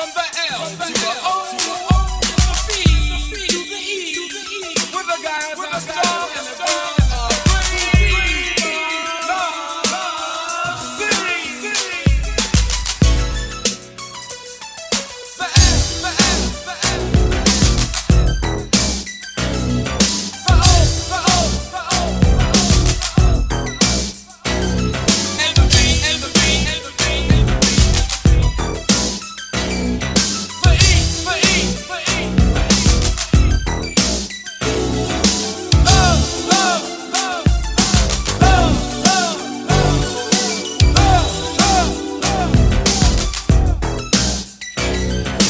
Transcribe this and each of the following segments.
From the L to the O to the O to the B to the E. With the guys are strong and the boys are free. Love, city. The L, the L, the L. The O, the O, the O. And the B, and the B, and the B, and the B.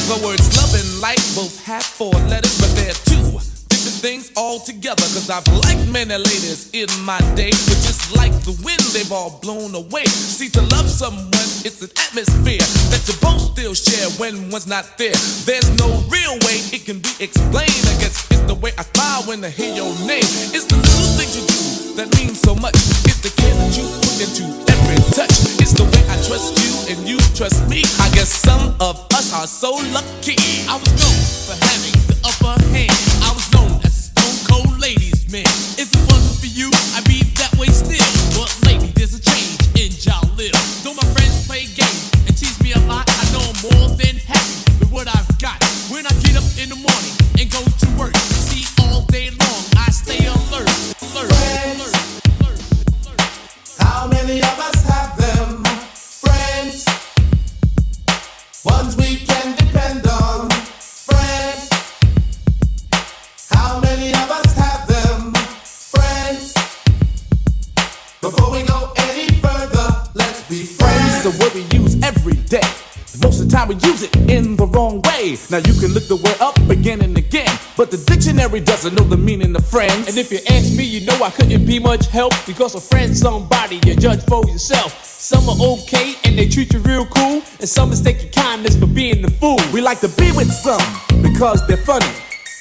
The words love and light both have 4 letters, but they're 2 different things altogether. Cause I've liked many ladies in my day, but just like the wind, they've all blown away. See, to love someone, it's an atmosphere that you both still share when one's not there. There's no real way it can be explained. I guess it's the way I smile when I hear your name. It's the little things you do that mean so much. It's the care that you put into every touch. It's the way I trust you and you trust me. I guess some of us are so lucky. I was known for having the upper hand. I was known as a stone cold ladies man. If it wasn't for you, I'd be that way still. But lately there's a change in y'all live. Though my friends play games and tease me a lot, I know I'm more than happy with what I've got. When I get up in the morning and go to work, see all day long I stay alert. How many of us have them? Friends, ones we can depend on. Friends, how many of us have them? Friends, before we go any further, let's be friends. It's a word we use every day. Most of the time we use it in the wrong way. Now you can look the word up again and again, but the dictionary doesn't know the meaning of friends. And if you ask me, you know I couldn't be much help, because a friend's somebody you judge for yourself. Some are okay and they treat you real cool, and some mistake your kindness for being the fool. We like to be with some because they're funny.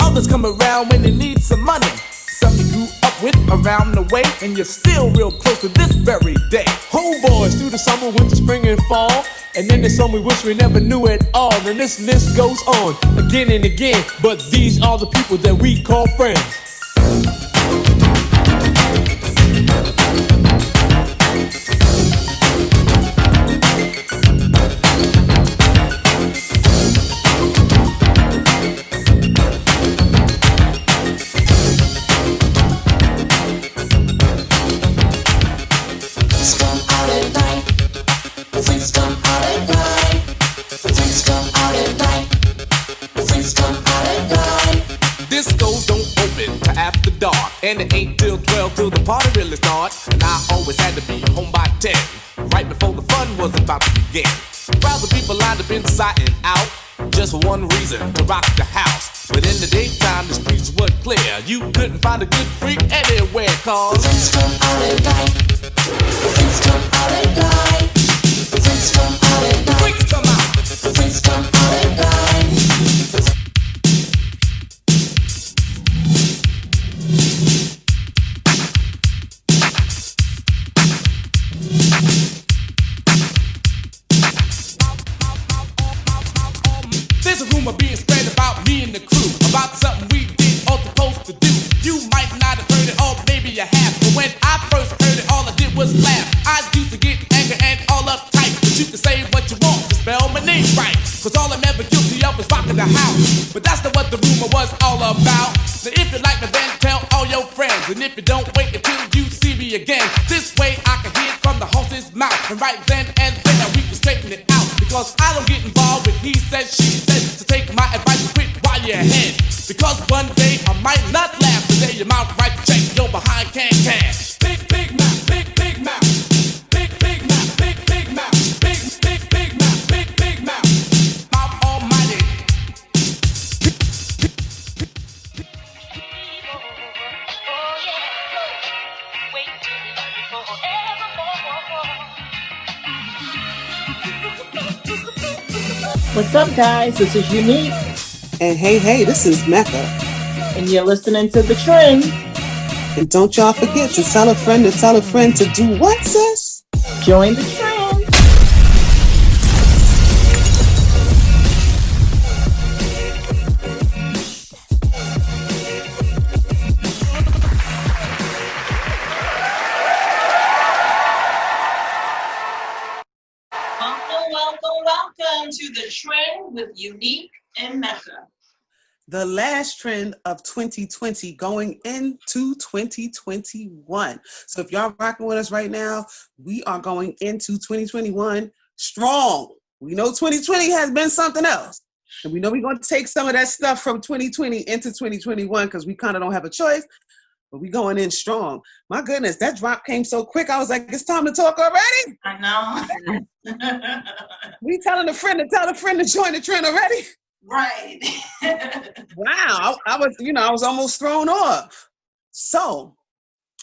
Others come around when they need some money. Some you grew up with around the way, and you're still real close to this very day. Homeboys through the summer, winter, spring, and fall. And then there's some we wish we never knew at all. And this list goes on again and again. But these are the people that we call friends. Discos don't open till after dark, and it ain't till 12 till the party really starts. And I always had to be home by 10, right before the fun was about to begin. Crowds of people lined up inside and out, just for one reason, to rock the house. But in the daytime the streets were clear. You couldn't find a good freak anywhere, cause the friends from Aalegra, the friends from Aalegra, the friends from Aalegra, freaks come out, the friends from Aalegra. There's a rumor being spread about me and the crew, about something we did or supposed to do. You might not have heard it, or maybe you have, but when I first heard it, all I did was laugh. I used to get angry and all uptight, but you can say what you want to spell my name right, cause all I'm ever guilty of is rocking the house. But that's not what the rumor was all about. So if you like me, then tell all your friends, and if you don't, wait until you see me again. This way I can hear it from the horse's mouth, and right then and there we can straighten it out, because I don't get involved with he said, she said. So take my advice and quit while you're ahead, because one day I might not laugh, the day your mouth right check, your behind can't cash. Big mouth, big mouth, big mouth, big mouth, big mouth, big mouth, mouth almighty. What's up, guys? This is Youneik. And hey, this is Mekha. And you're listening to The Trend. And don't y'all forget to tell a friend to do what, sis? Join the trend. welcome to the trend with Youneik and Mekha. The last trend of 2020 going into 2021. So if y'all rocking with us right now, we are going into 2021 strong. We know 2020 has been something else. And we know we're going to take some of that stuff from 2020 into 2021 because we kind of don't have a choice. But we going in strong. My goodness, that drop came so quick. I was like, it's time to talk already. I know. We telling a friend to tell a friend to join the trend already. Right. Wow. I was almost thrown off. So,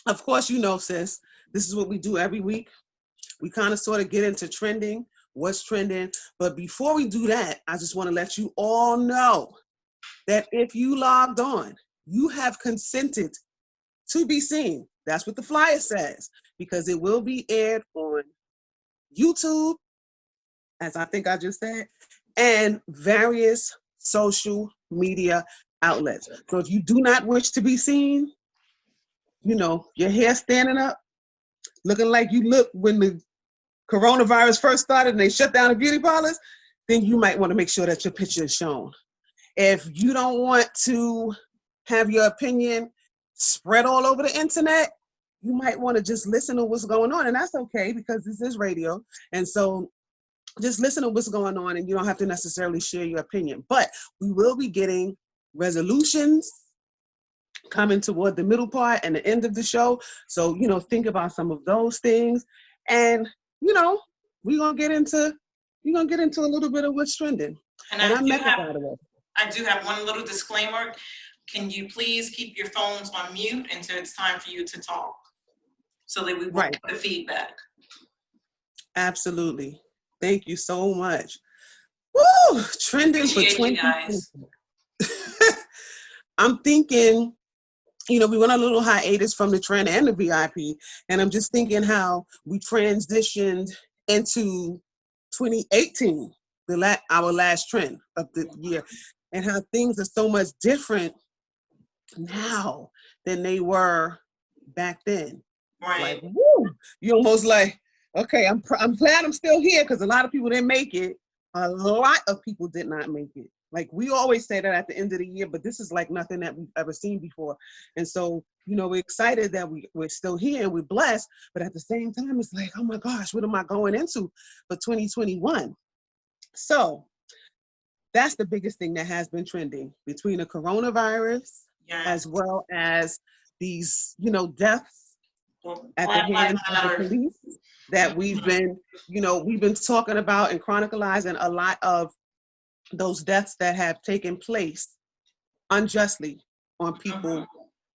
of course, sis, this is what we do every week. We kind of sort of get into trending, what's trending. But before we do that, I just want to let you all know that if you logged on, you have consented to be seen. That's what the flyer says, because it will be aired on YouTube, as I think I just said, and various social media outlets. So if you do not wish to be seen, your hair standing up, looking like you looked when the coronavirus first started and they shut down the beauty parlors, then you might want to make sure that your picture is shown. If you don't want to have your opinion spread all over the internet, you might want to just listen to what's going on. And that's okay, because this is radio. And so just listen to what's going on, and you don't have to necessarily share your opinion. But we will be getting resolutions coming toward the middle part and the end of the show. So, think about some of those things. And, we're going to get into a little bit of what's trending. And I do have one little disclaimer. Can you please keep your phones on mute until it's time for you to talk, so that we won't get the feedback? Absolutely. Thank you so much. Woo! Trending for 2020. I'm thinking, we went on a little hiatus from the trend and the VIP, and I'm just thinking how we transitioned into 2018, our last trend of the year, and how things are so much different now than they were back then. Right. Like, woo! You almost like, okay, I'm glad I'm still here, because a lot of people didn't make it. A lot of people did not make it. Like, we always say that at the end of the year, but this is like nothing that we've ever seen before. And so, we're excited that we're still here and we're blessed, but at the same time, it's like, oh my gosh, what am I going into for 2021? So that's the biggest thing that has been trending, between the coronavirus, as well as these, deaths at the hands of the police that we've been talking about and chronicalizing a lot of those deaths that have taken place unjustly on people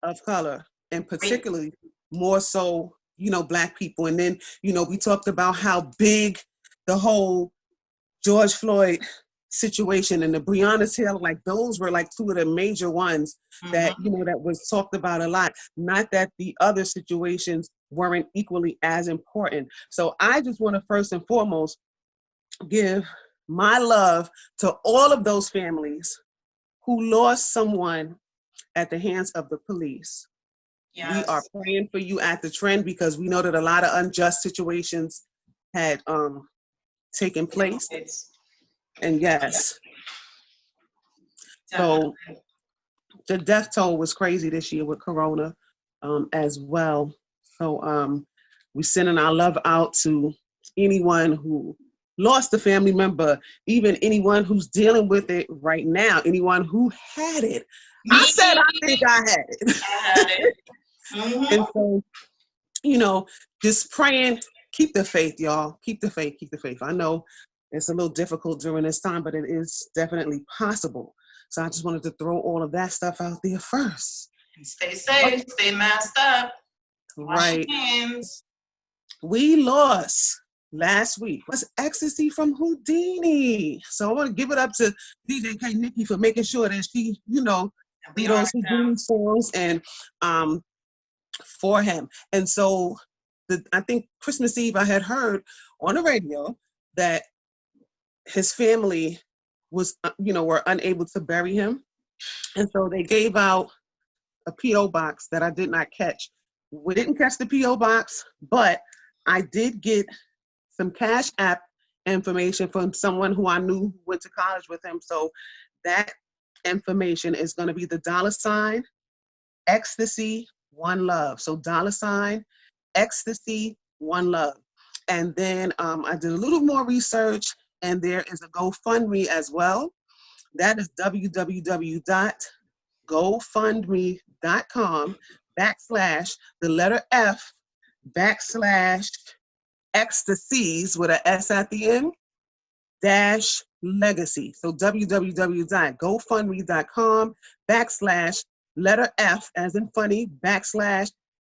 of color, and particularly more so, Black people. And then, we talked about how big the whole George Floyd situation and the Breonna Taylor, like those were like two of the major ones that, that was talked about a lot. Not that the other situations weren't equally as important. So I just want to first and foremost give my love to all of those families who lost someone at the hands of the police. Yes. We are praying for you at the trend, because we know that a lot of unjust situations had taken place. And yes, so the death toll was crazy this year with Corona as well. So we're sending our love out to anyone who lost a family member, even anyone who's dealing with it right now, anyone who had it. I said, I think I had it. I had it. And so, just praying, keep the faith, y'all. Keep the faith, keep the faith. I know it's a little difficult during this time, but it is definitely possible. So I just wanted to throw all of that stuff out there first. Stay safe, stay masked up. Right. Wash your hands. We lost last week was Ecstasy from Whodini. So I want to give it up to DJ K Nikki for making sure that she, do those Whodini songs and for him. And so I think Christmas Eve I had heard on the radio that his family was, were unable to bury him. And so they gave out a P.O. box that I did not catch. We didn't catch the P.O. box, but I did get some Cash App information from someone who I knew who went to college with him. So that information is going to be the $ Ecstasy One Love. So $ Ecstasy One Love. And then I did a little more research, and there is a GoFundMe as well. That is www.gofundme.com/F/Ecstasies with a S at the end -legacy. So www.gofundme.com/F as in funny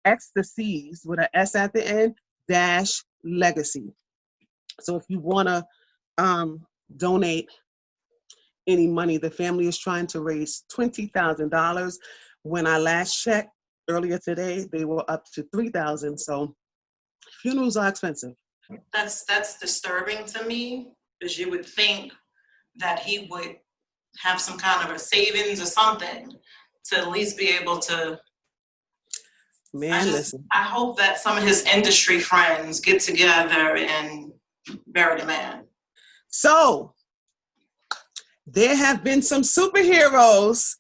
/Ecstasies with a S at the end -legacy. So if you want to donate any money, the family is trying to raise $20,000. When I last checked earlier today, they were up to $3,000. So funerals are expensive. That's disturbing to me, because you would think that he would have some kind of a savings or something to at least be able to. Listen. I hope that some of his industry friends get together and bury the man. So there have been some superheroes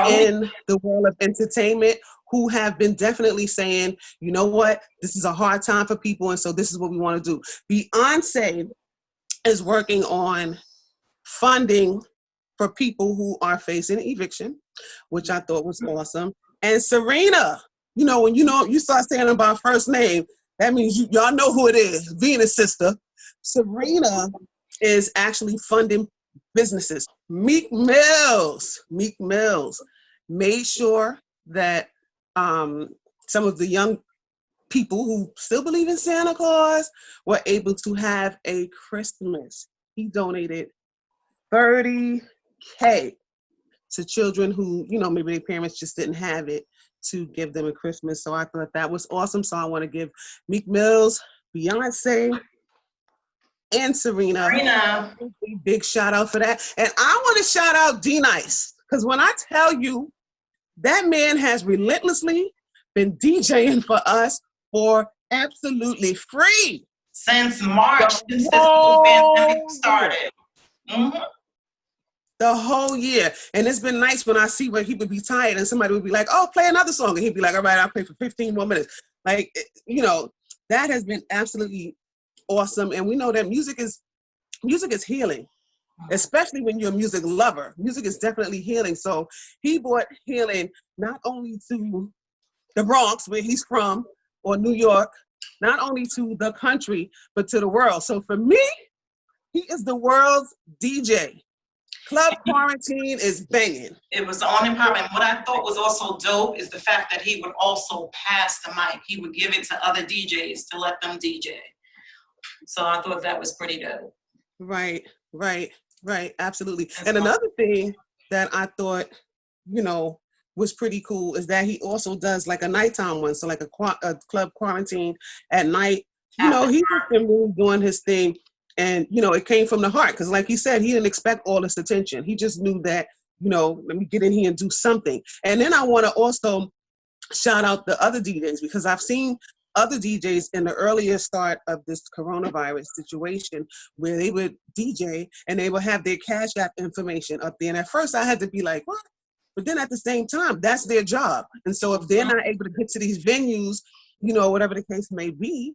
in the world of entertainment who have been definitely saying, you know what, this is a hard time for people, and so this is what we want to do. Beyoncé is working on funding for people who are facing eviction, which I thought was awesome. And Serena, when you start saying about first name, that means y'all know who it is, Venus sister. Serena is actually funding businesses. Meek Mills made sure that some of the young people who still believe in Santa Claus were able to have a Christmas. He donated $30K to children who, maybe their parents just didn't have it to give them a Christmas. So I thought that was awesome. So I want to give Meek Mills, Beyoncé, and Serena a big shout out for that. And I want to shout out D-Nice, because when I tell you that man has relentlessly been DJing for us for absolutely free since March, since this whole pandemic started. Mm-hmm. The whole year. And it's been nice when I see when he would be tired and somebody would be like, oh, play another song. And he'd be like, all right, I'll play for 15 more minutes. Like, that has been absolutely awesome. And we know that music is healing, especially when you're a music lover. Music is definitely healing. So he brought healing not only to the Bronx, where he's from, or New York, not only to the country, but to the world. So for me, he is the world's DJ. Club Quarantine is banging. It was on and popping. What I thought was also dope is the fact that he would also pass the mic. He would give it to other DJs to let them DJ. So I thought that was pretty dope. Right. Absolutely. And another thing that I thought, was pretty cool is that he also does like a nighttime one. So like a Club Quarantine at night. He's just been really doing his thing. And, it came from the heart. Because like he said, he didn't expect all this attention. He just knew that, let me get in here and do something. And then I want to also shout out the other DJs, because I've seen other DJs in the earlier start of this coronavirus situation where they would DJ and they would have their Cash App information up there. And at first I had to be like, what? But then at the same time, that's their job. And so if they're not able to get to these venues, whatever the case may be,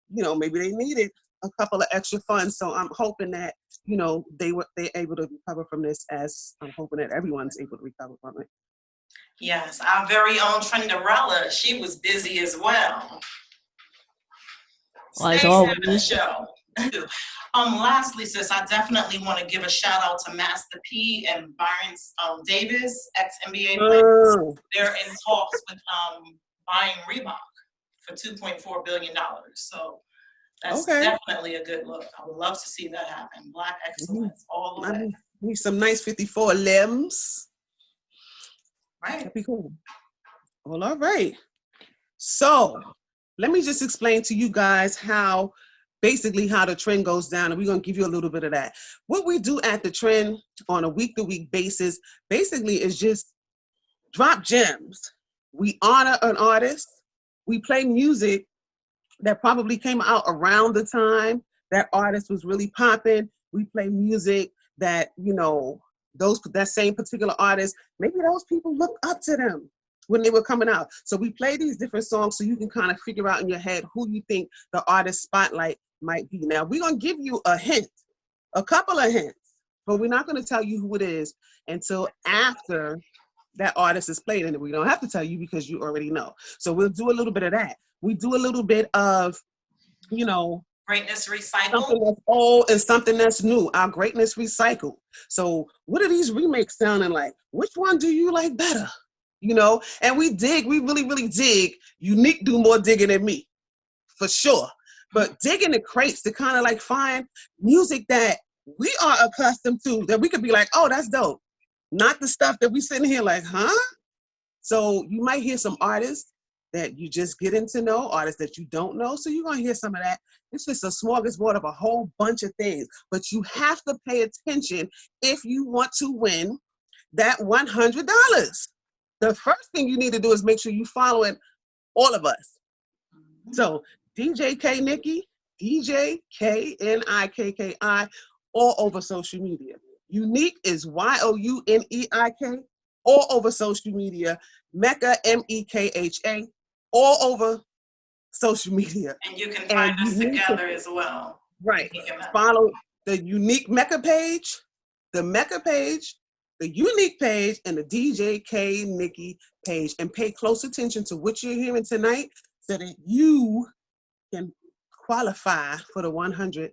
maybe they needed a couple of extra funds. So I'm hoping that, they're able to recover from this, as I'm hoping that everyone's able to recover from it. Yes, our very own Trenderella, she was busy as well. Stay in the show. Lastly, sis, I definitely want to give a shout out to Master P and Byron Davis, ex-NBA players. They're in talks with buying Reebok for $2.4 billion. So that's definitely a good look. I would love to see that happen. Black excellence all the way. Need some nice 54 limbs. Right. That'd be cool. Well, all right. So let me just explain to you guys how the trend goes down, and we're going to give you a little bit of that. What we do at the trend on a week-to-week basis basically is just drop gems. We honor an artist. We play music that probably came out around the time that artist was really popping. We play music that, you know, that same particular artist, maybe those people look up to them when they were coming out. So we play these different songs so you can kind of figure out in your head who you think the artist spotlight might be. Now, we're going to give you a hint, a couple of hints, but we're not going to tell you who it is until after that artist is played. And we don't have to tell you because you already know. So we'll do a little bit of that. We do a little bit of, you know, greatness recycled. Something that's old and something that's new. Our greatness recycled. So what are these remakes sounding like? Which one do you like better? You know, and we really, really dig. Youneik do more digging than me, for sure. But digging the crates to kind of like find music that we are accustomed to, that we could be like, oh, that's dope. Not the stuff that we sitting here like, huh? So you might hear some artists that you just getting to know, artists that you don't know. So you're going to hear some of that. It's just a smorgasbord of a whole bunch of things. But you have to pay attention if you want to win that $100. The first thing you need to do is make sure you following all of us. So DJ K Nikki, DJ KNIKKI, all over social media. Youneik is YOUNEIK, all over social media. Mekha, MEKHA, all over social media. And you can find us together as well. Right. Follow the Youneik Mekha page, the Mekha page, the Youneik page, and the DJ K Nikki page, and pay close attention to what you're hearing tonight so that you can qualify for the $100.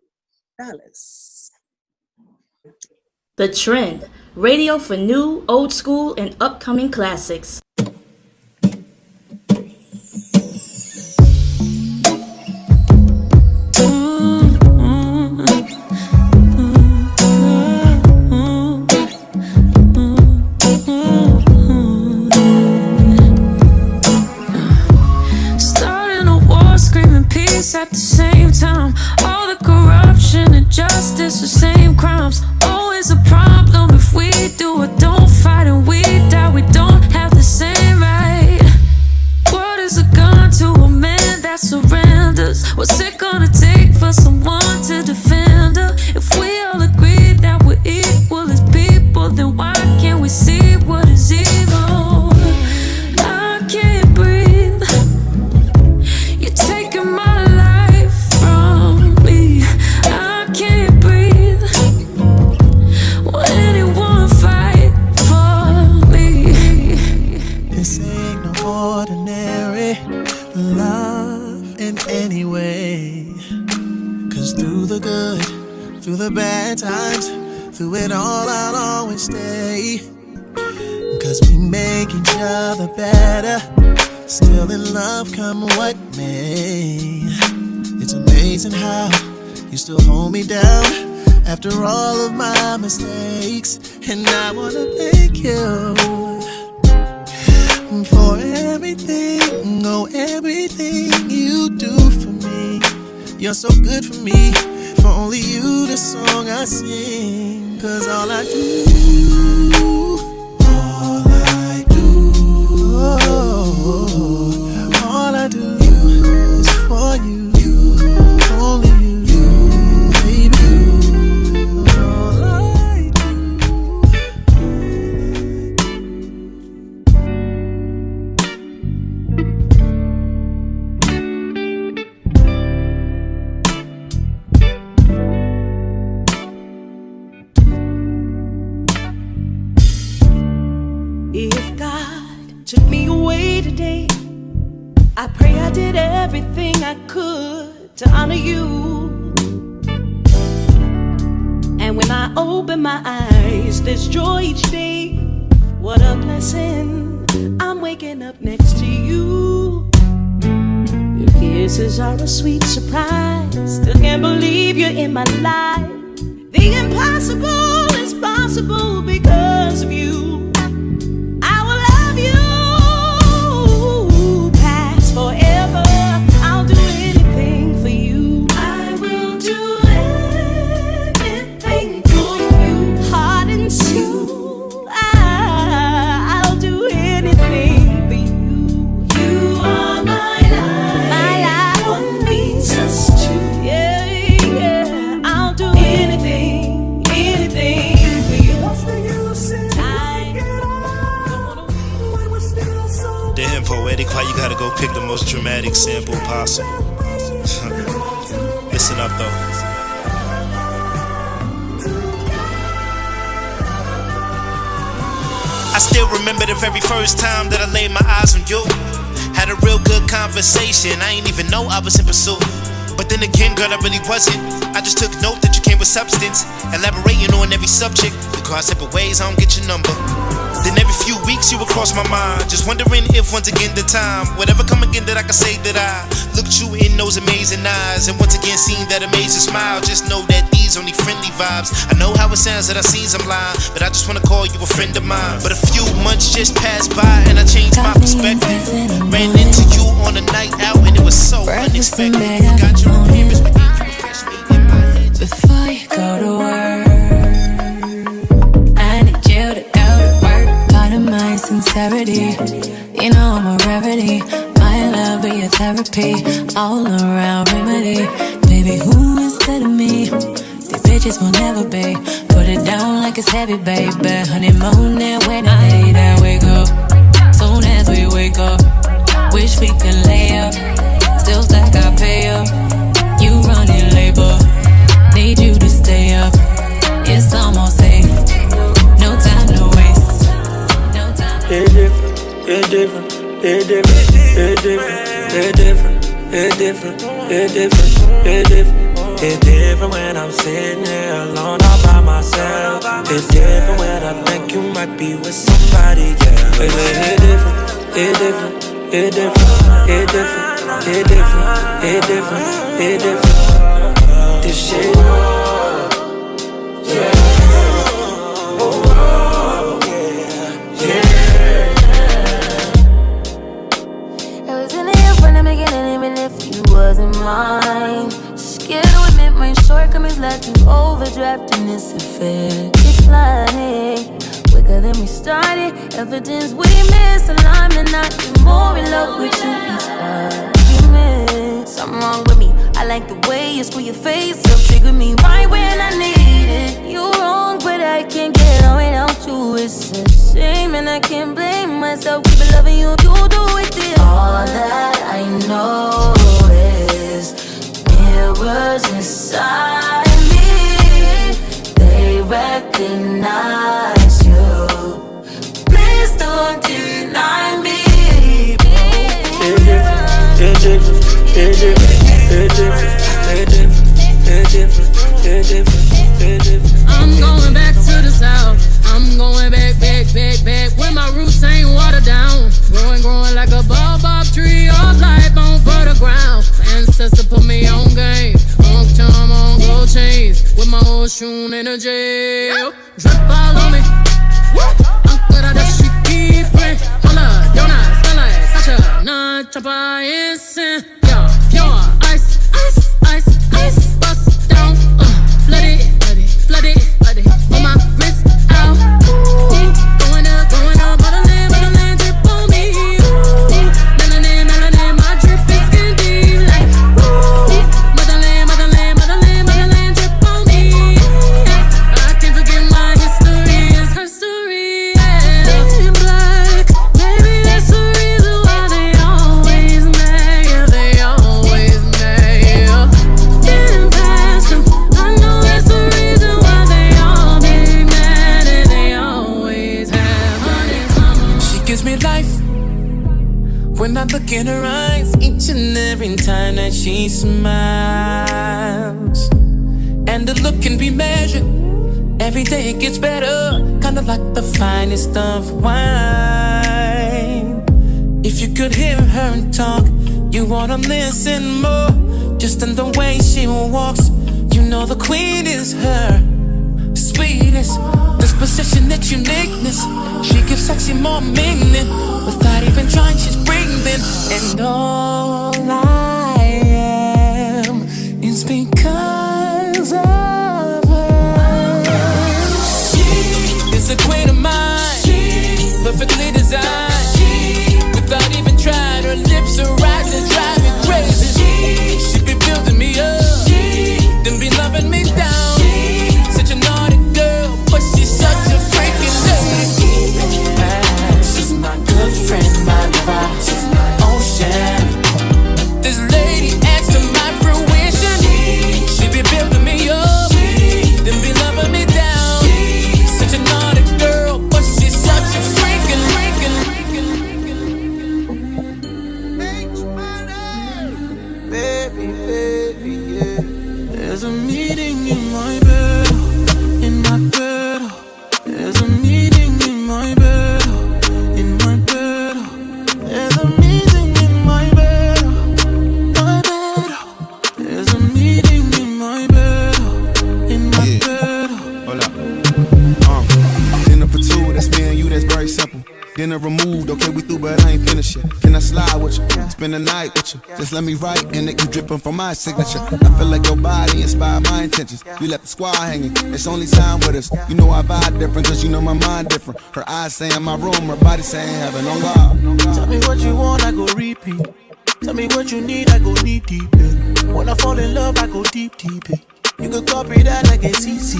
The Trend, radio for new, old school, and upcoming classics. At the same time, all the corruption and justice, the same crimes. Always a problem if we do or don't fight and we die. We don't have the same right. What is a gun to a man that surrenders? What's it gonna take for someone to defend her? If we all agree that we're equal as people, then why can't we see what is evil? I can't breathe. You're taking my anyway, 'cause through the good, through the bad times, through it all I'll always stay, 'cause we make each other better, still in love come what may. It's amazing how you still hold me down after all of my mistakes, and I wanna thank you for everything, oh everything you do for me. You're so good for me, for only you the song I sing. 'Cause all I do, all I do, all I do is for you, only you, baby. All I I pray I did everything I could to honor you. And when I open my eyes, there's joy each day. What a blessing, I'm waking up next to you. Your kisses are a sweet surprise. Still can't believe you're in my life. The impossible is possible because of you. I will love you past forever. I'll do anything for you. I will do anything for you. Heart and soul, I'll do anything for you. You are my life. My life. What means us to. Yeah, yeah. picked the most dramatic sample possible. Listen up though. I still remember the very first time that I laid my eyes on you. Had a real good conversation, I ain't even know I was in pursuit. But then again, girl, I really wasn't. I just took note that you came with substance, elaborating on every subject. The car separate ways, I don't get your number. Then every few weeks you would cross my mind, just wondering if once again the time would ever come again that I could say that I looked you in those amazing eyes, and once again seen that amazing smile. Just know that these only friendly vibes. I know how it sounds that I seen some line, but I just wanna call you a friend of mine. But a few months just passed by and I changed my perspective. Ran into you on a night out and it was so unexpected. Forgot your appearance, but you refreshed me in my head. Before you go to work, I need you to go to work. Part of my sincerity, you know I'm a rarity. My love be a therapy, all around remedy. Baby, who instead of me? These bitches will never be. Put it down like it's heavy, baby. Honeymoon and wedding day, there we go. Soon as we wake up, wish we could lay up. Still stack our pay up. You running labor, need you to stay up. It's almost 8, no time to waste. No time to waste. It's different, it's different, it's different, it's different, it's different, it's different, it's different. It's different when I'm sitting here alone all by myself. It's different when I think you might be with somebody else. It's different, it's different, it's different, it's different, it's different, it's different, it's different. This shit, yeah. Wasn't mine. Scared to admit my shortcomings led to overdraft in this affair. Declining quicker than we started. Evidence we misalignment, not be more in love with you each argument. Something wrong with me. I like the way you screw your face up, trigger me right when I need it. You're wrong, but I can't get on without you. It's a shame and I can't blame myself. Keep it loving you, you do it this. All that I know is mirrors inside me. They recognize you. Please don't deny me. It's different, it's different, it's different, it's different, it's different, it's different, it's different. I'm going back to the south. I'm going back, back, back, back. When my roots ain't watered down. Growing like a baobab tree. All life on fertile ground. Ancestor put me on game. On charm, on gold chains. With my old shoe in a jail. Drip all on me. Uncle that she keep it. Holla, donuts, sunlight, such a non-chopper instant. Yeah, pure ice, ice, ice, ice. Bust down, flood it, flood it, flood it. On my wrist out. Going up, motherland, drip on me. Melanin, my drip is skin deep like. Motherland, drip on me. I can't forget my history is her story. In black, maybe that's the reason why they always mad. Yeah, they always mad. Yeah. Getting past them, I know that's the reason why they all be mad and they always have honey. She gives me life when I look in her eyes each and every time that she smiles. And the look can be measured. Every day it gets better, kinda like the finest of wine. If you could hear her talk, you wanna listen more. Just in the way she walks, you know the queen is her. Sweetness, disposition, that uniqueness. She gives sexy more meaning. Without even trying, she's breathing. And all I am is because of her. She is the queen of mine. Perfectly designed. Without even trying, her lips are rising, drive me crazy. She be building me up, then be loving me down. Such a naughty girl, but she's such a freaking lady. She's my good friend, my vibe. She's my ocean. meeting in my bed, in my bed. There's a meeting in my bed, in my bed. There's a meeting in my bed, my bed. There's a meeting in my bed, in my bed. Hold up. Dinner for two, that's me and you, that's very simple. Dinner removed, okay, we through, but I ain't finished yet. Can I slide with you? Spend the night with you. Just let me write, and it you dripping from my signature. I feel like your body inspired my intentions. You left the squad hanging, it's only time with us. You know I vibe different, cause you know my mind different. Her eyes saying my room, her body saying heaven on God. Tell me what you want, I go repeat. Tell me what you need, I go knee deep. When I fall in love, I go deep, deep. You could copy that like a CC.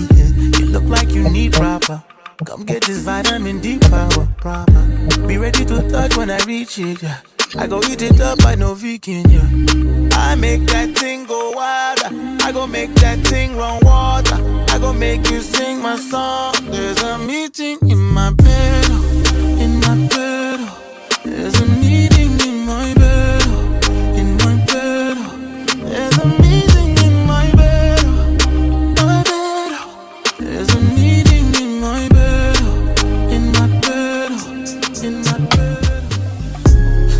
You look like you need proper. Come get this vitamin D power, proper. Be ready to touch when I reach it, yeah. I go eat it up, I know vegan, yeah. I make that thing go wild. I go make that thing run water. I go make you sing my song. There's a meeting in my bed, in my bed. There's a meeting in my bed, in my bed. There's a meeting in my bed, my bed. There's a meeting in my bed, in my bed, in my bed.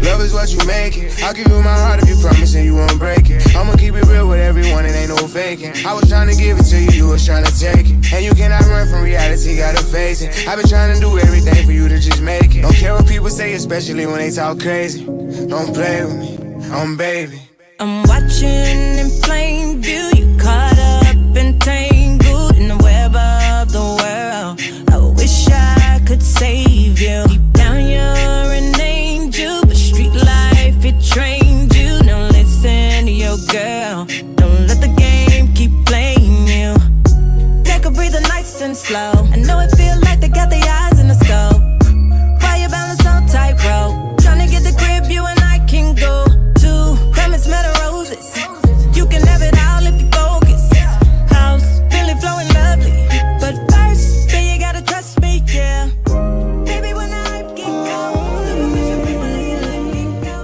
Love is what you make it. I'll give you my heart if you promise and you won't break it. I'ma keep it real with everyone, it ain't no faking. I was trying to give it to you, you was trying to take it. And you cannot run from reality, gotta face it. I've been trying to do everything for you to just make it. Don't care what people say, especially when they talk crazy. Don't play with me, I'm baby. I'm watching in plain view. You caught up and tangled in the web of the world. I wish I could save you. Deep down you're an angel, but street life it trained you. Now listen to your girl. Don't let the game keep playing you. Take a breather nice and slow. I know it feel like they got their eyes in the scope. While you balance on tightrope, trying to get the crib you and I can go to. Come and smell the roses. You can have it all if you focus. House really flowing lovely, but first, baby, you gotta trust me, yeah. Baby, when I get go, superficial people let you go.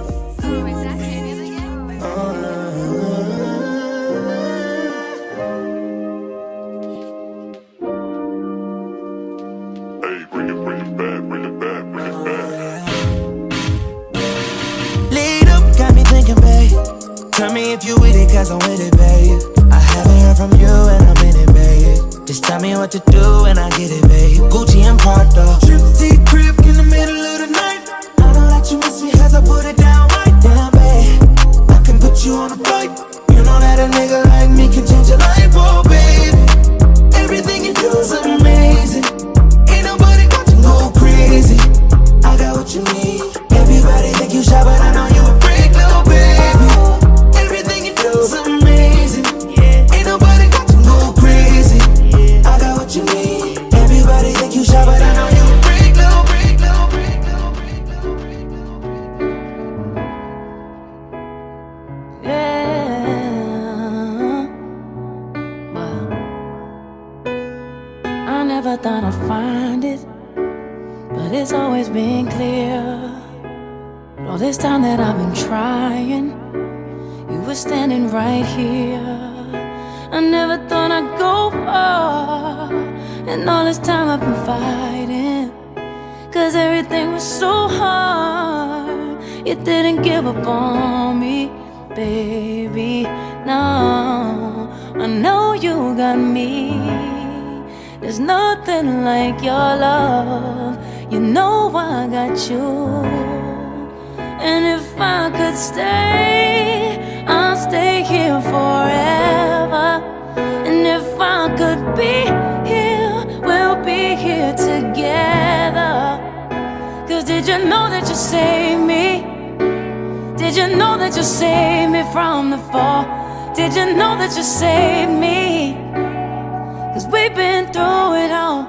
Hey, bring it back, bring it back, bring it back. Laid up, got me thinking, babe. Tell me if you with it, cause I'm with it, babe. I haven't heard from you and I'm in it, babe. Just tell me what to do and I get it, babe. Gucci and Prada. Trip to crib in the middle of the night. I know that you miss me as I put it down right down, babe. I can put you on a flight. You know that a nigga like me can change your life, oh, baby. Everything you do is amazing. Ain't nobody got you go crazy. I got what you need. Everybody think you shy, but I know you a freak, little baby. Everything you do is amazing. Ain't nobody got you go crazy. I got what you need. Everybody think you shy, but I know you a freak, little freak, little freak, little freak, little freak. Yeah. Well, I never thought I'd find it, but it's always been clear. All this time that I've been trying, you were standing right here. I never thought I'd go far, and all this time I've been fighting, cause everything was so hard. You didn't give up on me, baby, no. I know you got me. There's nothing like your love. You know I got you. And if I could stay, I'll stay here forever. And if I could be here, we'll be here together. Cause did you know that you saved me? Did you know that you saved me from the fall? Did you know that you saved me? Cause we've been through it all.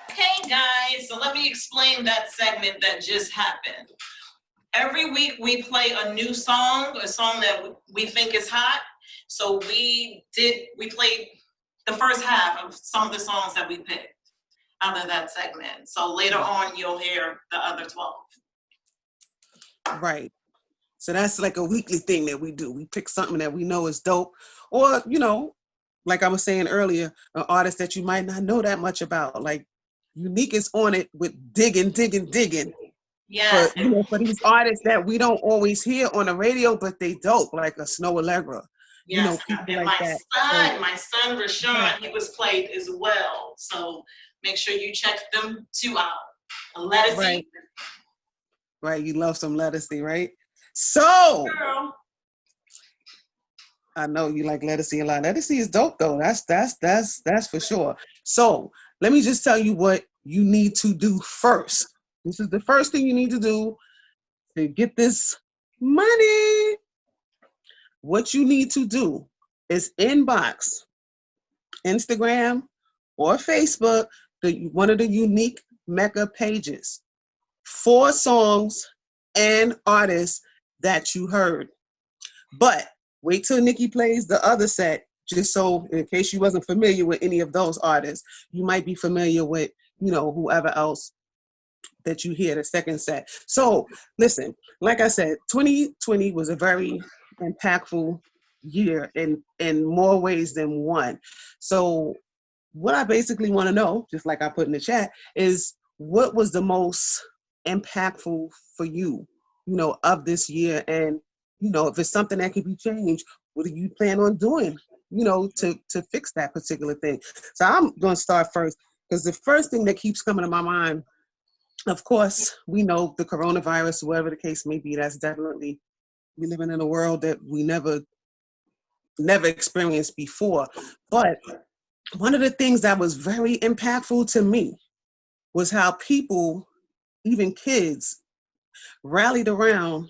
Okay, guys, so let me explain that segment that just happened. Every week we play a new song, a song that we think is hot. So we played the first half of some of the songs that we picked out of that segment. So later on, you'll hear the other 12. Right. So that's like a weekly thing that we do. We pick something that we know is dope, or like I was saying earlier, an artist that you might not know that much about. Like Youneik is on it with digging. Yes. For these artists that we don't always hear on the radio, but they dope, like a Snoh Aalegra. Yes, People and like that. my son Rashaann, he was played as well. So make sure you check them two out. Ledisi. Right, you love some Ledisi, right? So girl. I know you like Ledisi a lot. Ledisi is dope though. That's for sure. So let me just tell you what you need to do first. This is the first thing you need to do to get this money. What you need to do is inbox Instagram or Facebook one of the Youneik Mekha pages. 4 songs and artists that you heard. But wait till Nikki plays the other set, just so in case you wasn't familiar with any of those artists, you might be familiar with, whoever else that you hear the second set. So listen, like I said, 2020 was a very impactful year in more ways than one. So what I basically want to know, just like I put in the chat, is what was the most impactful for you, of this year? And, if it's something that can be changed, what do you plan on doing, to fix that particular thing? So I'm going to start first, because the first thing that keeps coming to my mind, of course, we know the coronavirus, whatever the case may be, that's definitely, we living in a world that we never experienced before. But one of the things that was very impactful to me was how people, even kids, rallied around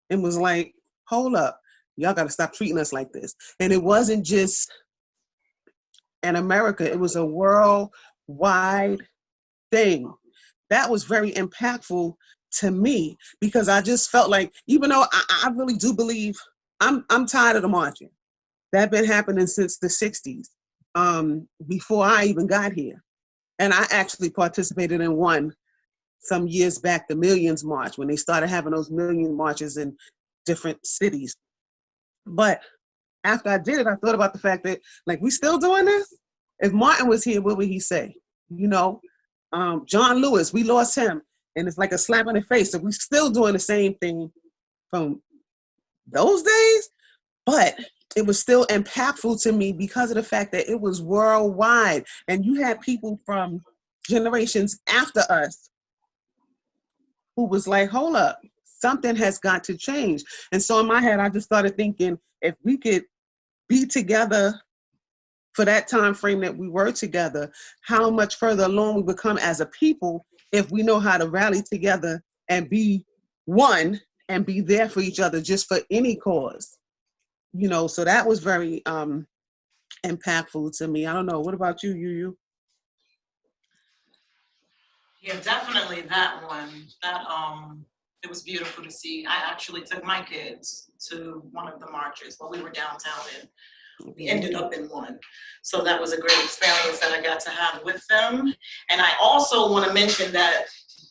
and was like, hold up, y'all got to stop treating us like this. And it wasn't just in America, it was a worldwide thing. That was very impactful to me, because I just felt like, even though I really do believe, I'm tired of the marching. That been happening since the 60s, before I even got here. And I actually participated in one some years back, the Millions March, when they started having those million marches in different cities. But after I did it, I thought about the fact that, like, we still doing this? If Martin was here, what would he say? John Lewis, we lost him, and it's like a slap in the face. So we still doing the same thing from those days, but it was still impactful to me because of the fact that it was worldwide, and you had people from generations after us who was like, hold up, something has got to change. And so in my head, I just started thinking, if we could be together for that time frame that we were together, how much further along we become as a people if we know how to rally together and be one and be there for each other just for any cause. So that was very impactful to me. I don't know. What about you, Yu? Yeah, definitely that one. It was beautiful to see. I actually took my kids to one of the marches while we were downtown, and we ended up in one. So that was a great experience that I got to have with them. And I also want to mention that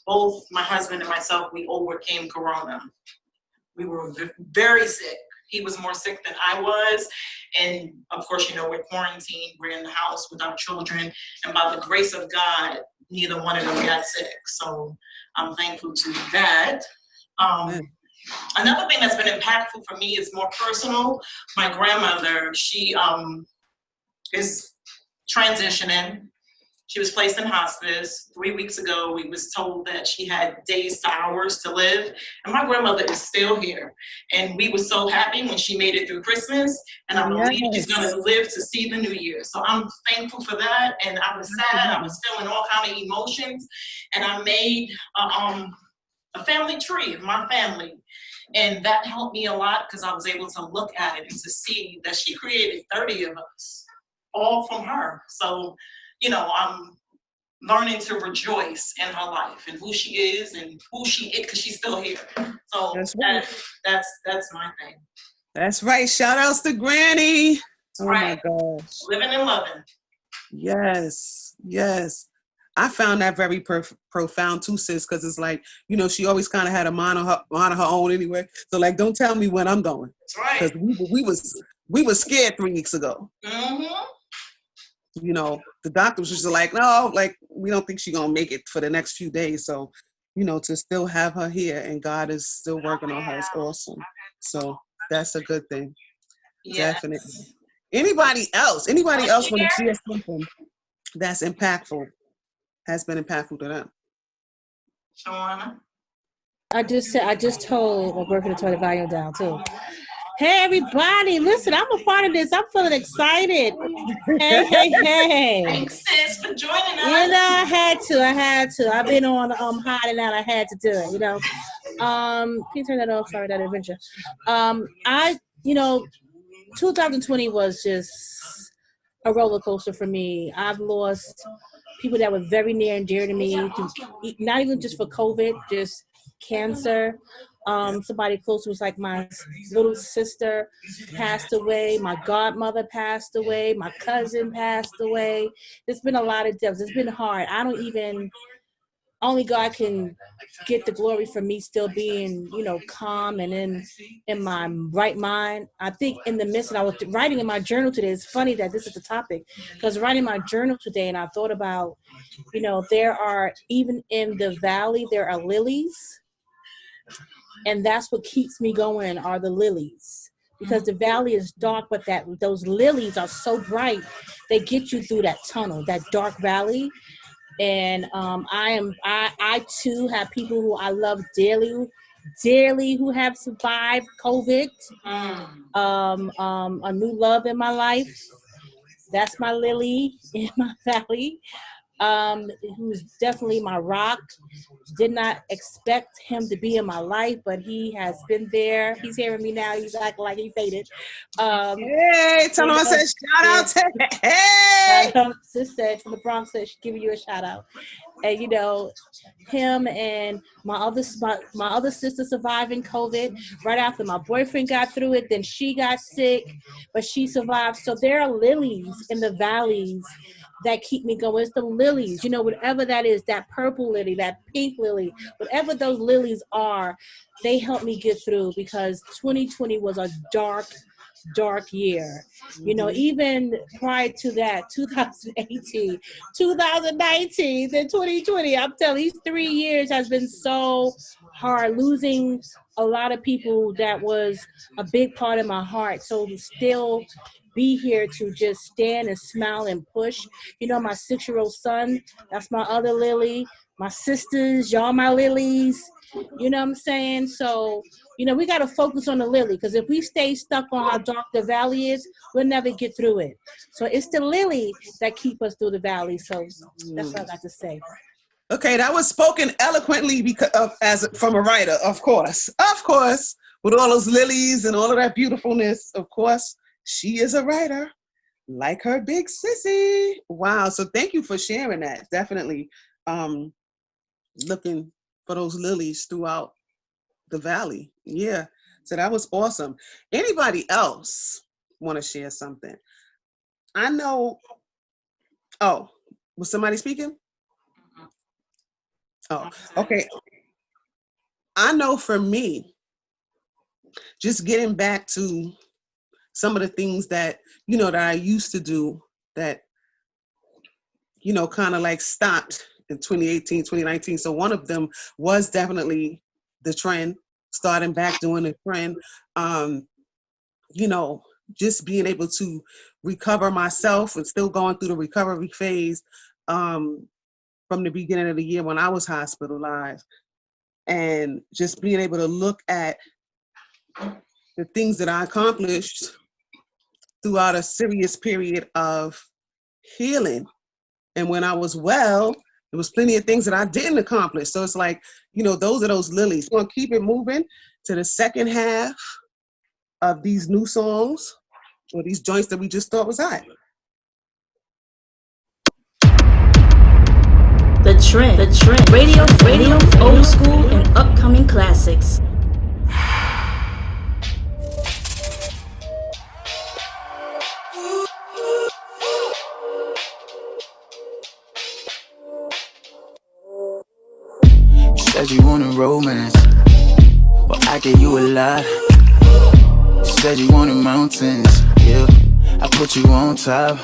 both my husband and myself, we overcame Corona. We were very sick. He was more sick than I was. And of course, we're quarantined, we're in the house with our children. And by the grace of God, neither one of them got sick. So I'm thankful to that. Another thing that's been impactful for me is more personal. My grandmother, she is transitioning. She was placed in hospice. 3 weeks ago, we was told that she had days to hours to live. And my grandmother is still here. And we were so happy when she made it through Christmas. And I believe she's going to live to see the new year. So I'm thankful for that. And I was sad. I was feeling all kind of emotions. And I made a family tree of my family. And that helped me a lot because I was able to look at it and to see that she created 30 of us, all from her. So, I'm learning to rejoice in her life and who she is and who she is, because she's still here. So that's my thing. That's right. Shout outs to Granny. That's right. My gosh. Living and loving. Yes. I found that very profound too, sis, because it's like, you know, she always kind of had a mind on her own anyway. So like, don't tell me when I'm going. That's right. Because we was scared 3 weeks ago. Mm-hmm. You know, the doctors was just like, no, like, we don't think she's going to make it for the next few days. So, you know, to still have her here and God is still working on her is awesome. So that's a good thing. Yes. Definitely. Anybody else want to share something that's impactful, has been impactful to them? Shawn? I just told my boyfriend to turn the volume down too. Hey everybody, listen, I'm a part of this. I'm feeling excited. Hey. Thanks, sis, for joining us. You know, I had to. I've been on hiding out. I had to do it, you know. Can you turn that off? Sorry, that adventure. 2020 was just a roller coaster for me. I've lost people that were very near and dear to me, not even just for COVID, just cancer. Somebody close was like my little sister passed away. My godmother passed away. My cousin passed away. There's been a lot of deaths. It's been hard. Only God can get the glory for me still being, you know, calm and in my right mind. I think in the midst, and I was writing in my journal today. It's funny that this is the topic, because writing my journal today, and I thought about, you know, there are, even in the valley, there are lilies. And that's what keeps me going, are the lilies, because the valley is dark, but those lilies are so bright, they get you through that tunnel, that dark valley. And I too have people who I love dearly who have survived COVID. A new love in my life. That's my lily in my valley. Who's definitely my rock. Did not expect him to be in my life, but he has been there. He's hearing me now. He's acting like he faded. Hey, tell him I said shout out to hey. Sis said from the Bronx said she's giving you a shout out. And you know, him and my other sister surviving COVID right after my boyfriend got through it. Then she got sick, but she survived. So there are lilies in the valleys that keep me going. It's the lilies, you know, whatever that is, that purple lily, that pink lily, whatever those lilies are, they help me get through, because 2020 was a dark year. You know, even prior to that, 2018, 2019, then 2020, I'm telling you, these 3 years has been so hard, losing a lot of people that was a big part of my heart. So to still be here to just stand and smile and push. You know, my 6-year-old son, that's my other lily. My sisters, y'all my lilies. You know what I'm saying? So, you know, we got to focus on the lily, because if we stay stuck on how dark the valley is, we'll never get through it. So it's the lily that keep us through the valley. So that's what I got to say. Okay, that was spoken eloquently from a writer, of course, with all those lilies and all of that beautifulness. Of course, she is a writer, like her big sissy. Wow, so thank you for sharing that. Definitely looking for those lilies throughout the valley. Yeah, so that was awesome. Anybody else want to share something? I know, was somebody speaking? Oh, okay. I know for me, just getting back to some of the things that, you know, that I used to do that, you know, kind of like stopped in 2018, 2019. So one of them was definitely the trend, starting back doing the trend. You know, just being able to recover myself and still going through the recovery phase from the beginning of the year when I was hospitalized, and just being able to look at the things that I accomplished throughout a serious period of healing. And when I was well, there was plenty of things that I didn't accomplish. So it's like, you know, those are those lilies. We're going to keep it moving to the second half of these new songs, or these joints that we just thought was hot. The Trend. Radio, old school and upcoming classics. said you wanted romance. Well, I gave you a lot. You said you wanted mountains. Yeah, I put you on top.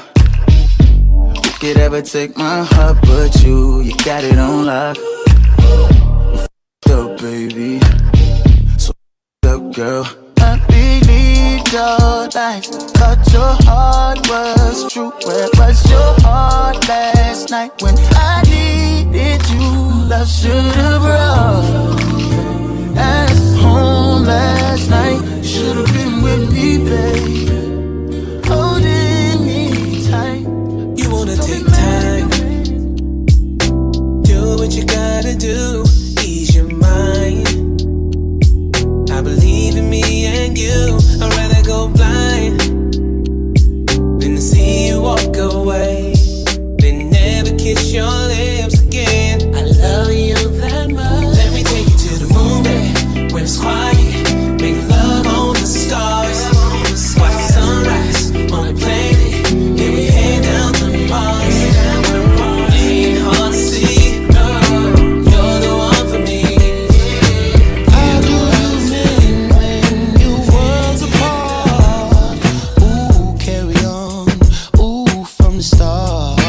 Who could ever take my heart but you? You got it on lock. You f***ed up, baby. So f***ed up, girl. I believed your lies. Thought your heart was true. Where was your heart last night when I needed you? Love should've brought us home last night. Should've been with me, babe. Holding me tight. You wanna take time. Do what you gotta do. Ease your mind. I believe in me and you. I'd rather go blind than to see you walk away, then never kiss your lips again. I love you that much. Let me take you to the moon, babe, when it's quiet. Make love on the stars. Watch the sunrise on the planet. Then we head down to Mars. Ain't hard to see, no, you're the one for me. How do you mean when you worlds apart? Ooh, carry on. Ooh, from the start.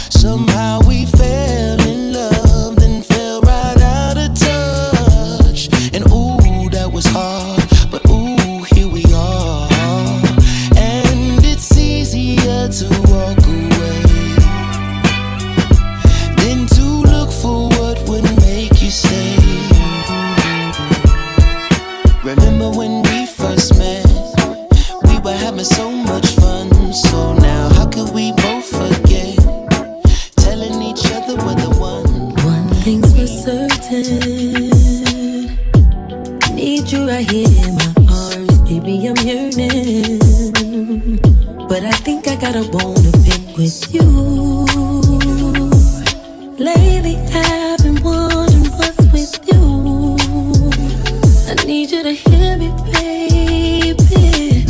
Somehow we fell in love, then fell right out of touch. And ooh, that was hard, but ooh, here we are. And it's easier to walk away than to look for what would make you stay. Remember when we first met? We were having so much fun. So now how could we both forget? Telling each other we're the one. One thing's for certain, need you right here in my arms, baby, I'm yearning. But I think I got a bone to pick with you. Lately I've been wondering what's with you. I need you to hear me, baby.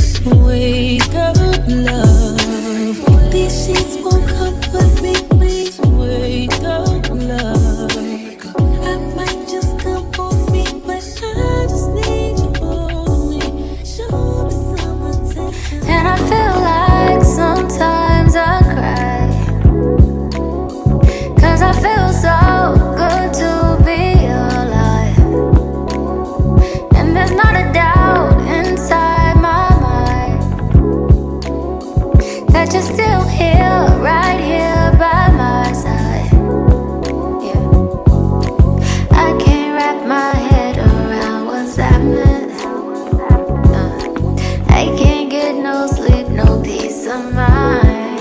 Wake up, love. These sheets won't comfort me, please. Wake up, love. I might just come on me, but I just need you on me. Show me some attention. And I feel like sometimes I cry, 'cause I feel so good to be alive. And there's not a doubt inside my mind that you're still here, right here by my side. Yeah, I can't wrap my head around what's happening. I can't get no sleep, no peace of mind.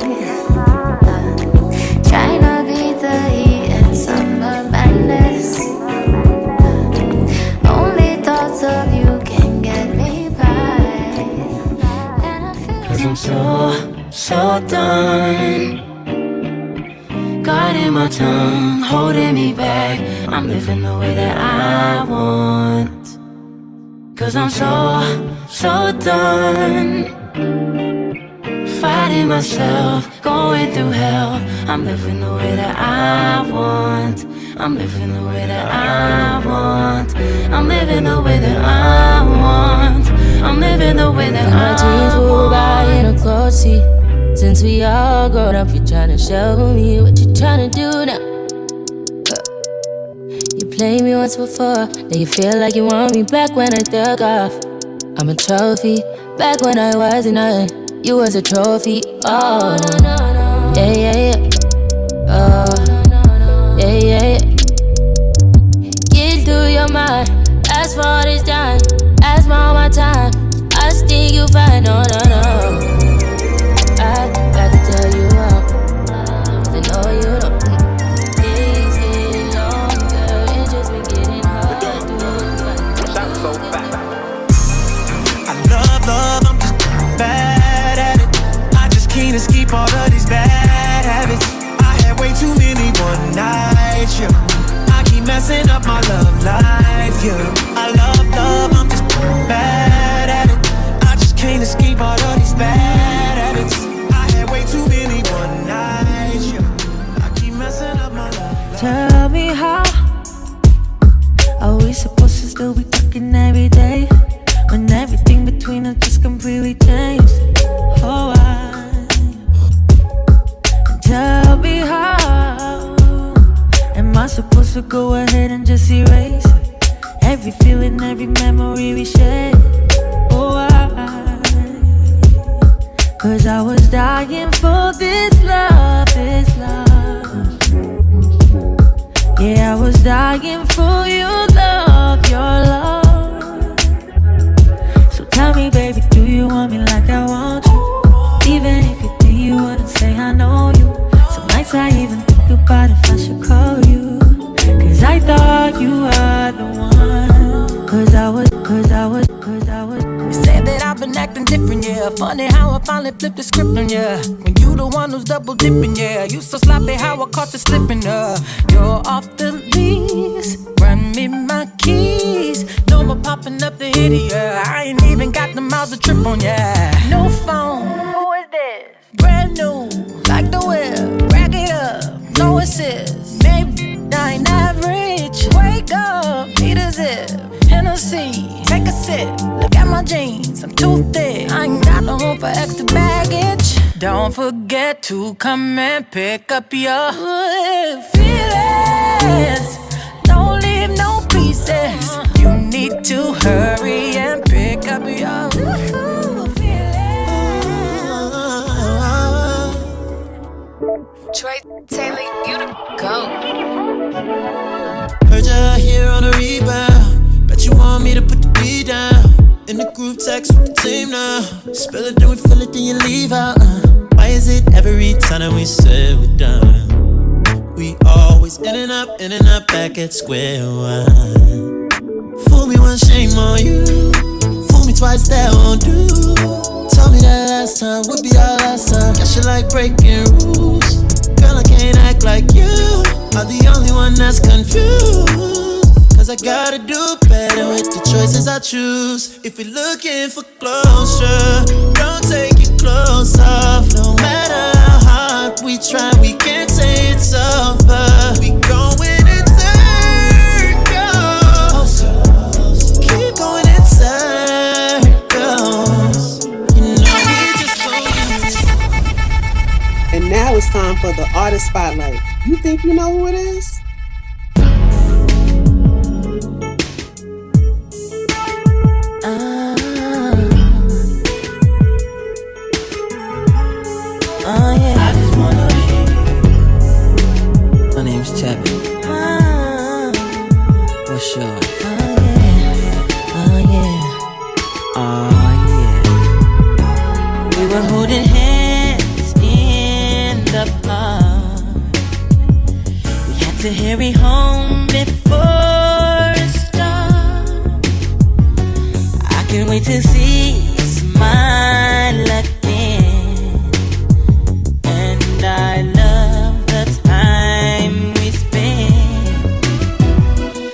Trying to beat the heat and summer madness. Only thoughts of you can get me by. And I feel 'Cause I'm so done. Guarding my tongue, holding me back. I'm living the way that I want. 'Cause I'm so done. Fighting myself, going through hell. I'm living the way that I want. I'm living the way that I want. I'm living the way that I want. I'm living the way that I want. my jeans will buy in a clothes seat. Since we all grown up, you tryna show me what you tryna do now. You played me once before, now you feel like you want me back when I took off. I'm a trophy, back when I wasn't nothing, you was a trophy. Oh, yeah, yeah, yeah. Oh, yeah, yeah, yeah. Get through your mind, ask for all this time, ask for all my time. I think you find, no, no, no. I got to tell you out, I know you don't. It's getting longer, it's just been getting harder. I love, I'm just bad at it. I just can't escape all of these bad habits. I had way too many one nights, yeah. I keep messing up my love life, yeah. I love, I'm just bad at it. I just can't escape all of these bad habits. I had way too many one nights, yeah. I keep messing up my love life. Tell me how 'Cause I was dying for this love, this love. Yeah, I was dying for your love, your love. So tell me, baby, do you want me like I want you? Even if you do, you wouldn't say I know you. Some nights I even think about if I should call you. 'Cause I thought you were the one. 'Cause I was. You said that I've been acting different, yeah. Funny how I finally flipped the script on ya. When you the one who's double dipping, yeah. You so sloppy how I caught you slipping, You're off the lease, run me my keys. No more popping up the hitty, yeah. I ain't even got the miles to trip on, yeah. No phone, who is this? Brand new, like the whip, rack it up, no assist. Maybe I ain't average. Wake up, need a zip. Hennessy, take a sip. Look at my jeans, I'm too thick. I ain't got no room for extra baggage. Don't forget to come and pick up your feelings. Don't leave no pieces. You need to hurry and pick up your Trey, Taylor, you the GOAT. Heard ya here on a rebound. Bet you want me to put the beat down. In the group text with the team now. Spill it, then we fill it, then you leave out. Why is it every time that we say we're done? We always in and up, back at square one. Fool me once, shame on you. Fool me twice, that won't do. Told me that last time would be our last time. Guess you like breaking rules. Girl, I can't act like you are the only one that's confused. 'Cause I gotta do better with the choices I choose. If you're looking for closure, don't take your clothes off. No matter how hard we try, we can't say it's over. We going in circles. Keep going in circles. You know we just going. And now it's time for the artist spotlight. You think you know who it is? Yeah. I just wanna be. My name's Tevin. What's yours? We were holding hands in the park. We had to hurry home before it starts. I can't wait to see you smile again. And I love the time we spent.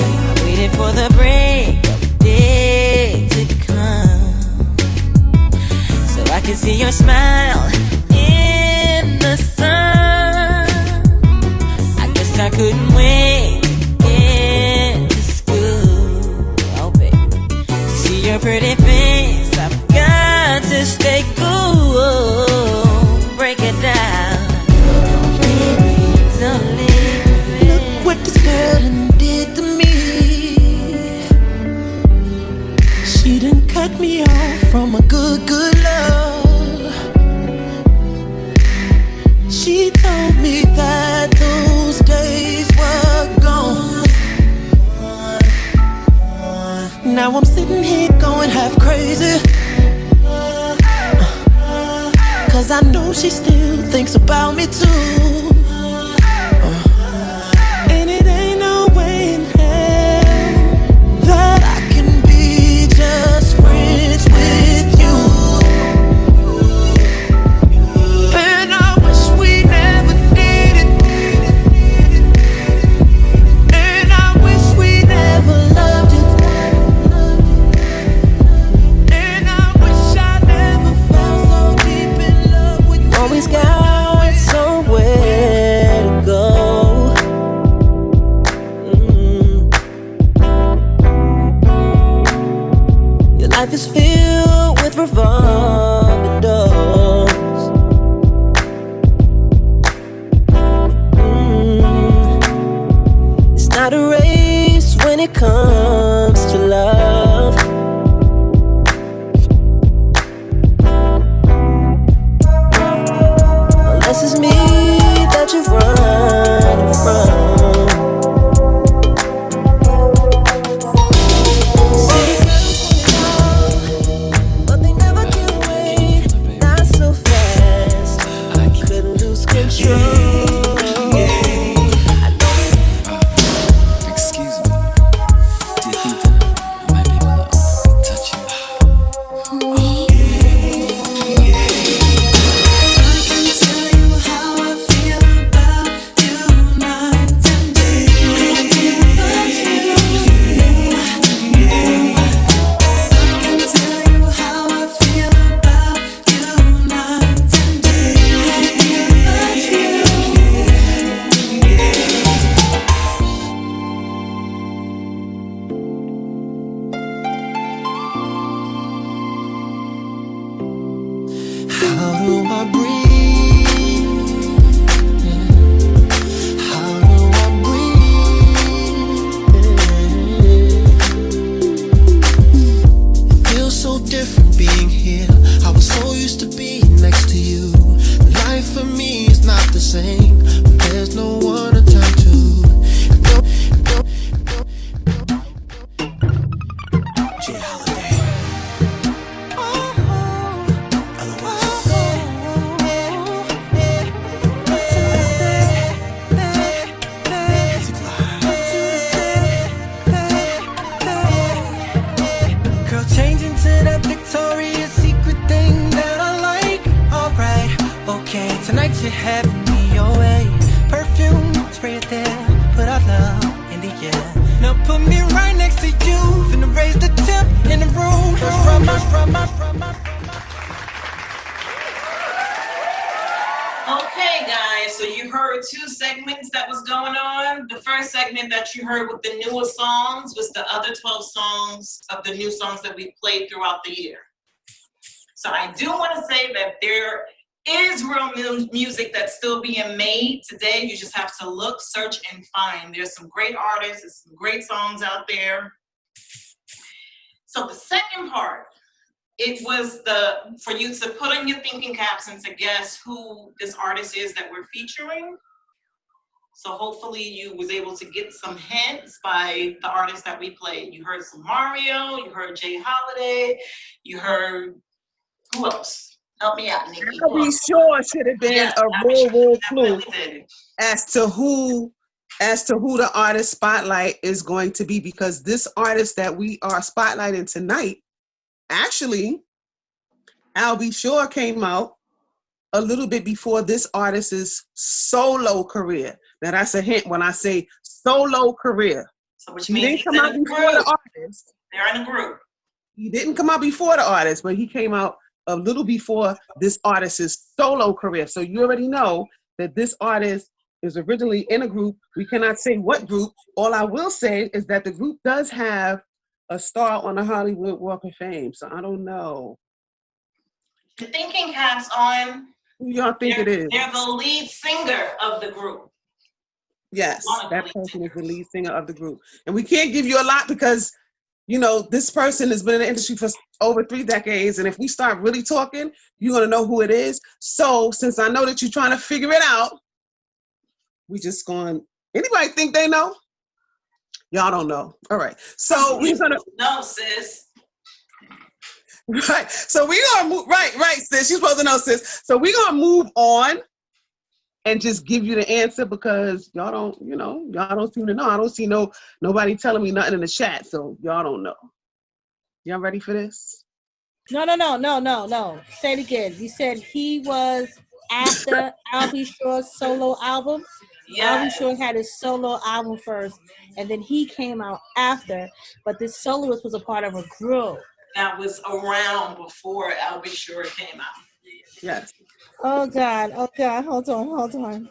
I waited for the break of day to come, so I can see your smile in the sun. I guess I couldn't wait to get to school. Oh baby, to see your pretty face, I've got to stay cool. Break it down, baby, don't leave me. Look what this girl done did to me. She done cut me off from a good love. She told me that those days were gone. Now I'm sitting here going half crazy. 'Cause I know she still thinks about me too. And it ain't no way in hell that I can be just friends with you. And I wish we never did it. And I wish we never loved it. And I wish I never felt so deep in love with you. Always got somewhere How do I breathe? How do I breathe? It feels so different being here. I was so used to being next to you. Life for me is not the same. There's no one to turn to. Tonight you're having me your way. Perfume, spray it there. Put our love in the air. Now put me right next to you. Finna raise the temp in the room. Okay, guys, so you heard two segments that was going on. The first segment that you heard with the newer songs was the other 12 songs of the new songs that we played throughout the year. So I do want to say that there is real music that's still being made today. You just have to look, search, and find. There's some great artists, there's some great songs out there. So the second part, it was for you to put on your thinking caps and to guess who this artist is that we're featuring. So hopefully you was able to get some hints by the artists that we played. You heard some Mario, you heard Jay Holiday, you heard, who else? Help me out, Nikki. I'll Be Sure should have been a real clue as to who the artist spotlight is going to be, because this artist that we are spotlighting tonight, actually, I'll Be Sure came out a little bit before this artist's solo career. Now that's a hint when I say solo career. So which means he didn't come out before the artist. They're in a group. He didn't come out before the artist, but he came out a little before this artist's solo career. So you already know that this artist is originally in a group. We cannot say what group. All I will say is that the group does have a star on the Hollywood Walk of Fame. So I don't know. The thinking caps on. Who y'all think it is? They're the lead singer of the group. Yes, that person is the lead singer of the group. And we can't give you a lot because, you know, this person has been in the industry for over 3 decades. And if we start really talking, you're going to know who it is. So since I know that you're trying to figure it out, we just going, anybody think they know? Y'all don't know. All right. So we're going to. No, sis. Right. So we're going to move. Right, sis. You're supposed to know, sis. So we're going to move on and just give you the answer because y'all don't, y'all don't seem to know. I don't see nobody telling me nothing in the chat, so y'all don't know. Y'all ready for this? No. Say it again. You said he was after I'll Be Sure's solo album. Yeah. I'll Be Sure had his solo album first, and then he came out after. But this soloist was a part of a group that was around before I'll Be Sure came out. Yes. Oh God. Hold on.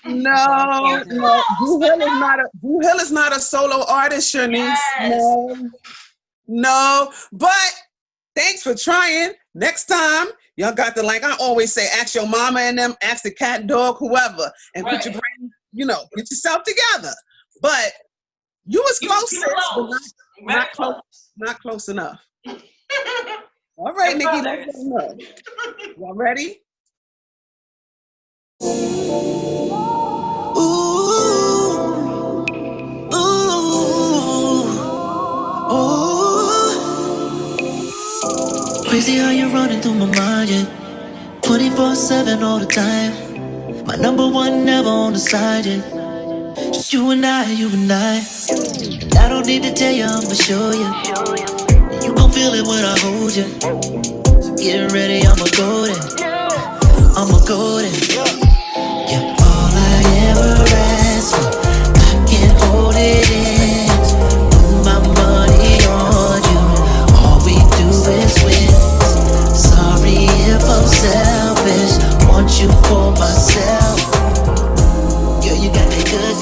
No. Blue Hill is not a solo artist, Shanice. Yes. No. But thanks for trying. Next time, y'all got to, like I always say, ask your mama and them, ask the cat, dog, whoever, and put your brain, get yourself together. But you was close, but not close enough. All right, Nikki, let's go. Y'all ready? Crazy how you're running through my mind, yeah. 24/7 all the time. My number one never on the side, yeah. Just you and I. And I don't need to tell you, I'ma show you. You gon' feel it when I hold you. So get ready, I'ma go there. Yeah, all I ever ask for, I can hold it in. Put my money on you. All we do is win. Sorry if I'm selfish. Want you for myself. Girl, you got me good.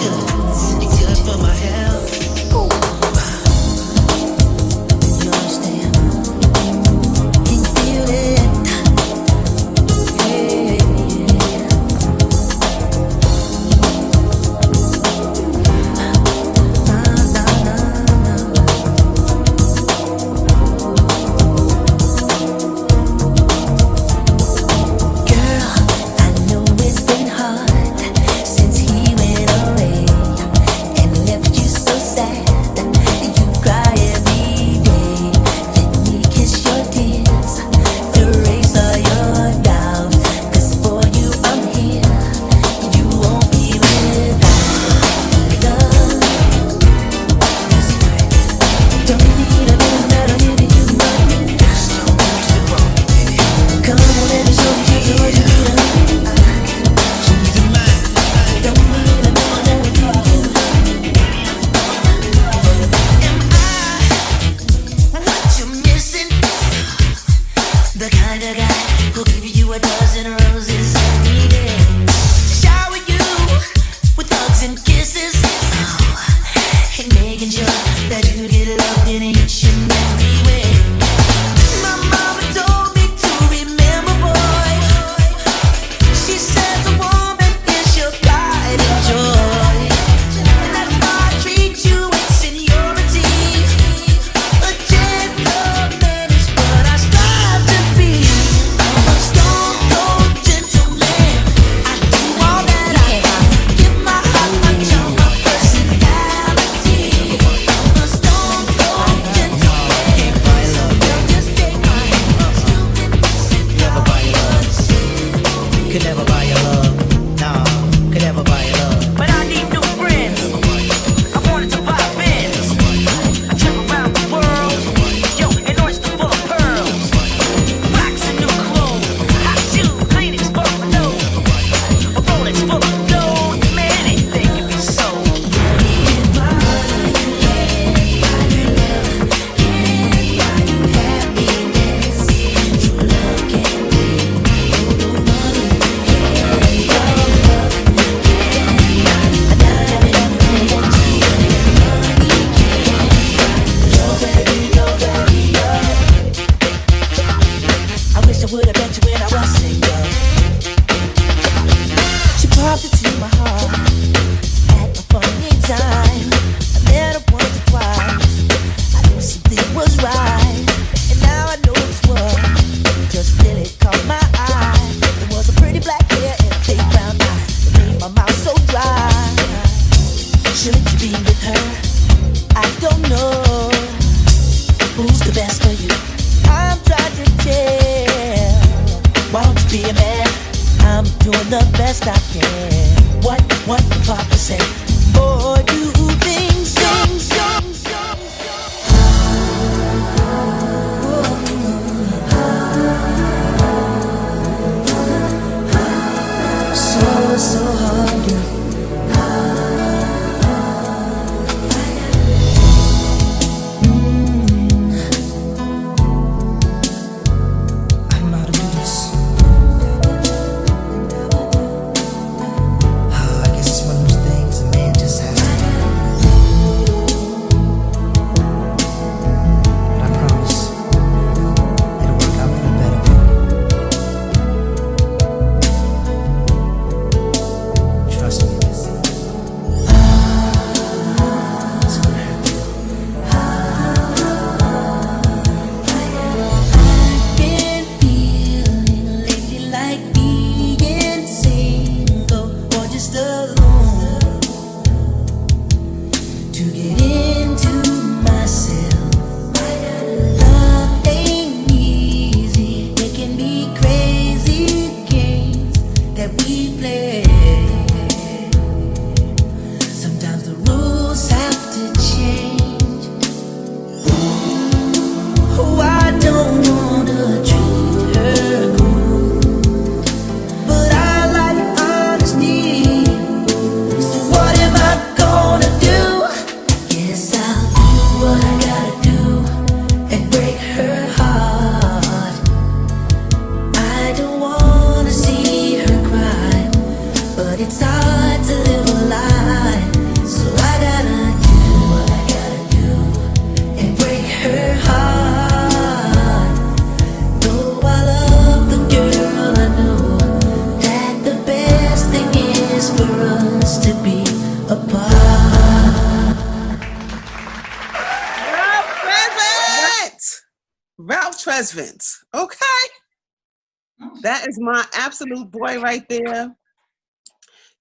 You good for my health. making sure that you get loved in each and every way. My mama told me to remember, boy. She says a woman is your pride and joy, and that's why I treat you with seniority. A gentleman is what I strive to be. I'm a stone cold gentleman. I do all that I can. Give my heart, my charm, my personality. I'm a stone cold gentleman. So girl, just take my hand. Never buy your love. Could never buy your love. Nah, could never buy your love. But I need new friends. I wanted to buy Benz. I trip around the world. Yo, an oyster full of pearls. Rocks and new clothes. Hot shoes, Kleenex full of nose. A Rolex full of gold. Man, anything can be sold. I wish I would've met you when I was single. She popped into my heart at a funny time. I met her once or twice. I knew something was right, and now I know this was just really caught my eye. There was a pretty black hair and a big brown eye that made my mouth so dry. Should you be with her? I don't know. Who's the best for you? I'm trying to tell. Why don't you be a man? I'm doing the best I can. What the papa say? Boy, do things, things, things. So hard, girl. I'm out of this. I guess it's one of those things a man just has to do. But I promise it'll work out for the better. Trust me. It's gonna hurt you. I've been feeling lately like being single or just alone. To get into myself, love ain't easy. It can be crazy games that we play. Sometimes the rules have to change. Oh, I don't wanna treat her cool, but I like honesty. So what am I gonna do? Guess I'll do what I gotta do and break her heart. I don't wanna see her cry, but it's hard to live a lie. So I gotta do what I gotta do and break her heart. Though I love the girl, I know that the best thing is for us to be apart. Ralph Tresvant. Okay. That is my absolute boy right there.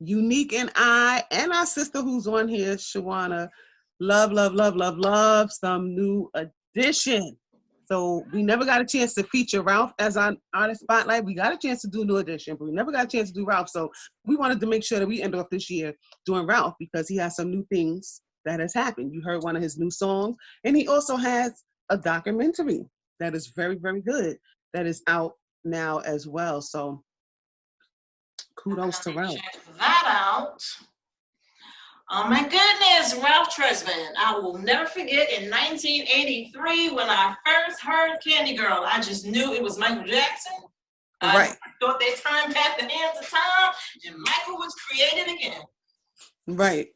Youneik and I, and our sister who's on here, Shawana, love some new addition. So we never got a chance to feature Ralph as our artist spotlight. We got a chance to do New Edition, but we never got a chance to do Ralph. So we wanted to make sure that we end off this year doing Ralph because he has some new things that has happened. You heard one of his new songs, and he also has a documentary that is very, very good that is out now as well. So kudos to Ralph. Check that out. Oh my goodness, Ralph Tresvant. I will never forget in 1983 when I first heard Candy Girl, I just knew it was Michael Jackson. I thought they turned back the hands of time and Michael was created again. Right.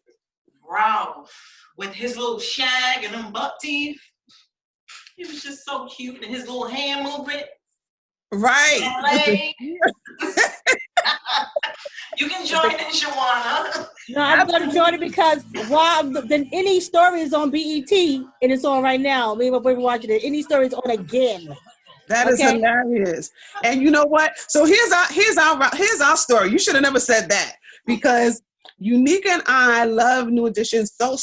Ralph with his little shag and them buck teeth. He was just so cute, and his little hand movement. Right. You can join in, Shawana. No, I'm going to join it because then Any Story is on BET, and it's on right now. Me and my boyfriend watching it. Any Story is on again. That is hilarious. And you know what? So here's our story. You should have never said that, because Youneik and I love New Edition so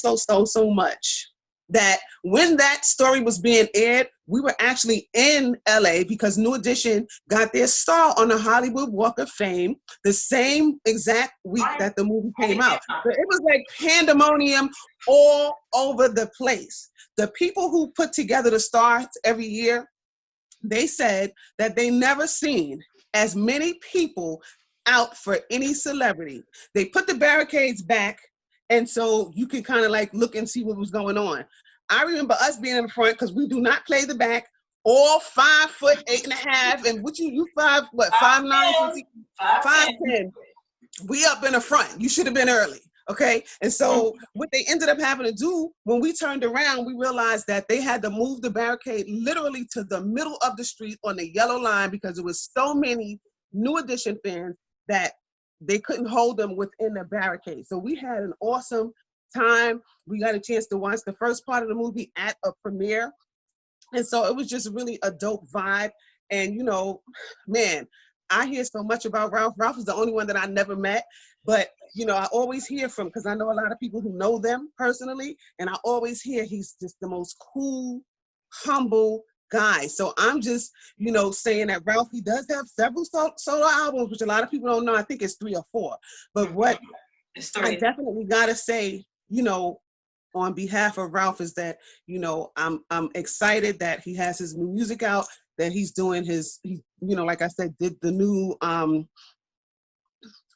much that when that story was being aired, we were actually in LA because New Edition got their star on the Hollywood Walk of Fame the same exact week that the movie came out. So it was like pandemonium all over the place. The people who put together the stars every year, they said that they never seen as many people out for any celebrity. They put the barricades back, and so you can kind of like look and see what was going on. I remember us being in the front because we do not play the back. All 5'8.5", and what you 5'9", 5'10". We up in the front. You should have been early, okay? And so what they ended up having to do when we turned around, we realized that they had to move the barricade literally to the middle of the street on the yellow line because there was so many New Edition fans that they couldn't hold them within the barricade. So we had an awesome time. We got a chance to watch the first part of the movie at a premiere. And so it was just really a dope vibe. And, you know, man, I hear so much about Ralph. Ralph is the only one that I never met. But, you know, I always hear from, because I know a lot of people who know them personally. And I always hear he's just the most cool, humble guy. So I'm just, you know, saying that Ralph, he does have several solo albums, which a lot of people don't know. I think it's 3 or 4. But what I definitely gotta say, you know, on behalf of Ralph is that, you know, I'm excited that he has his new music out, that he's doing you know, like I said, did the new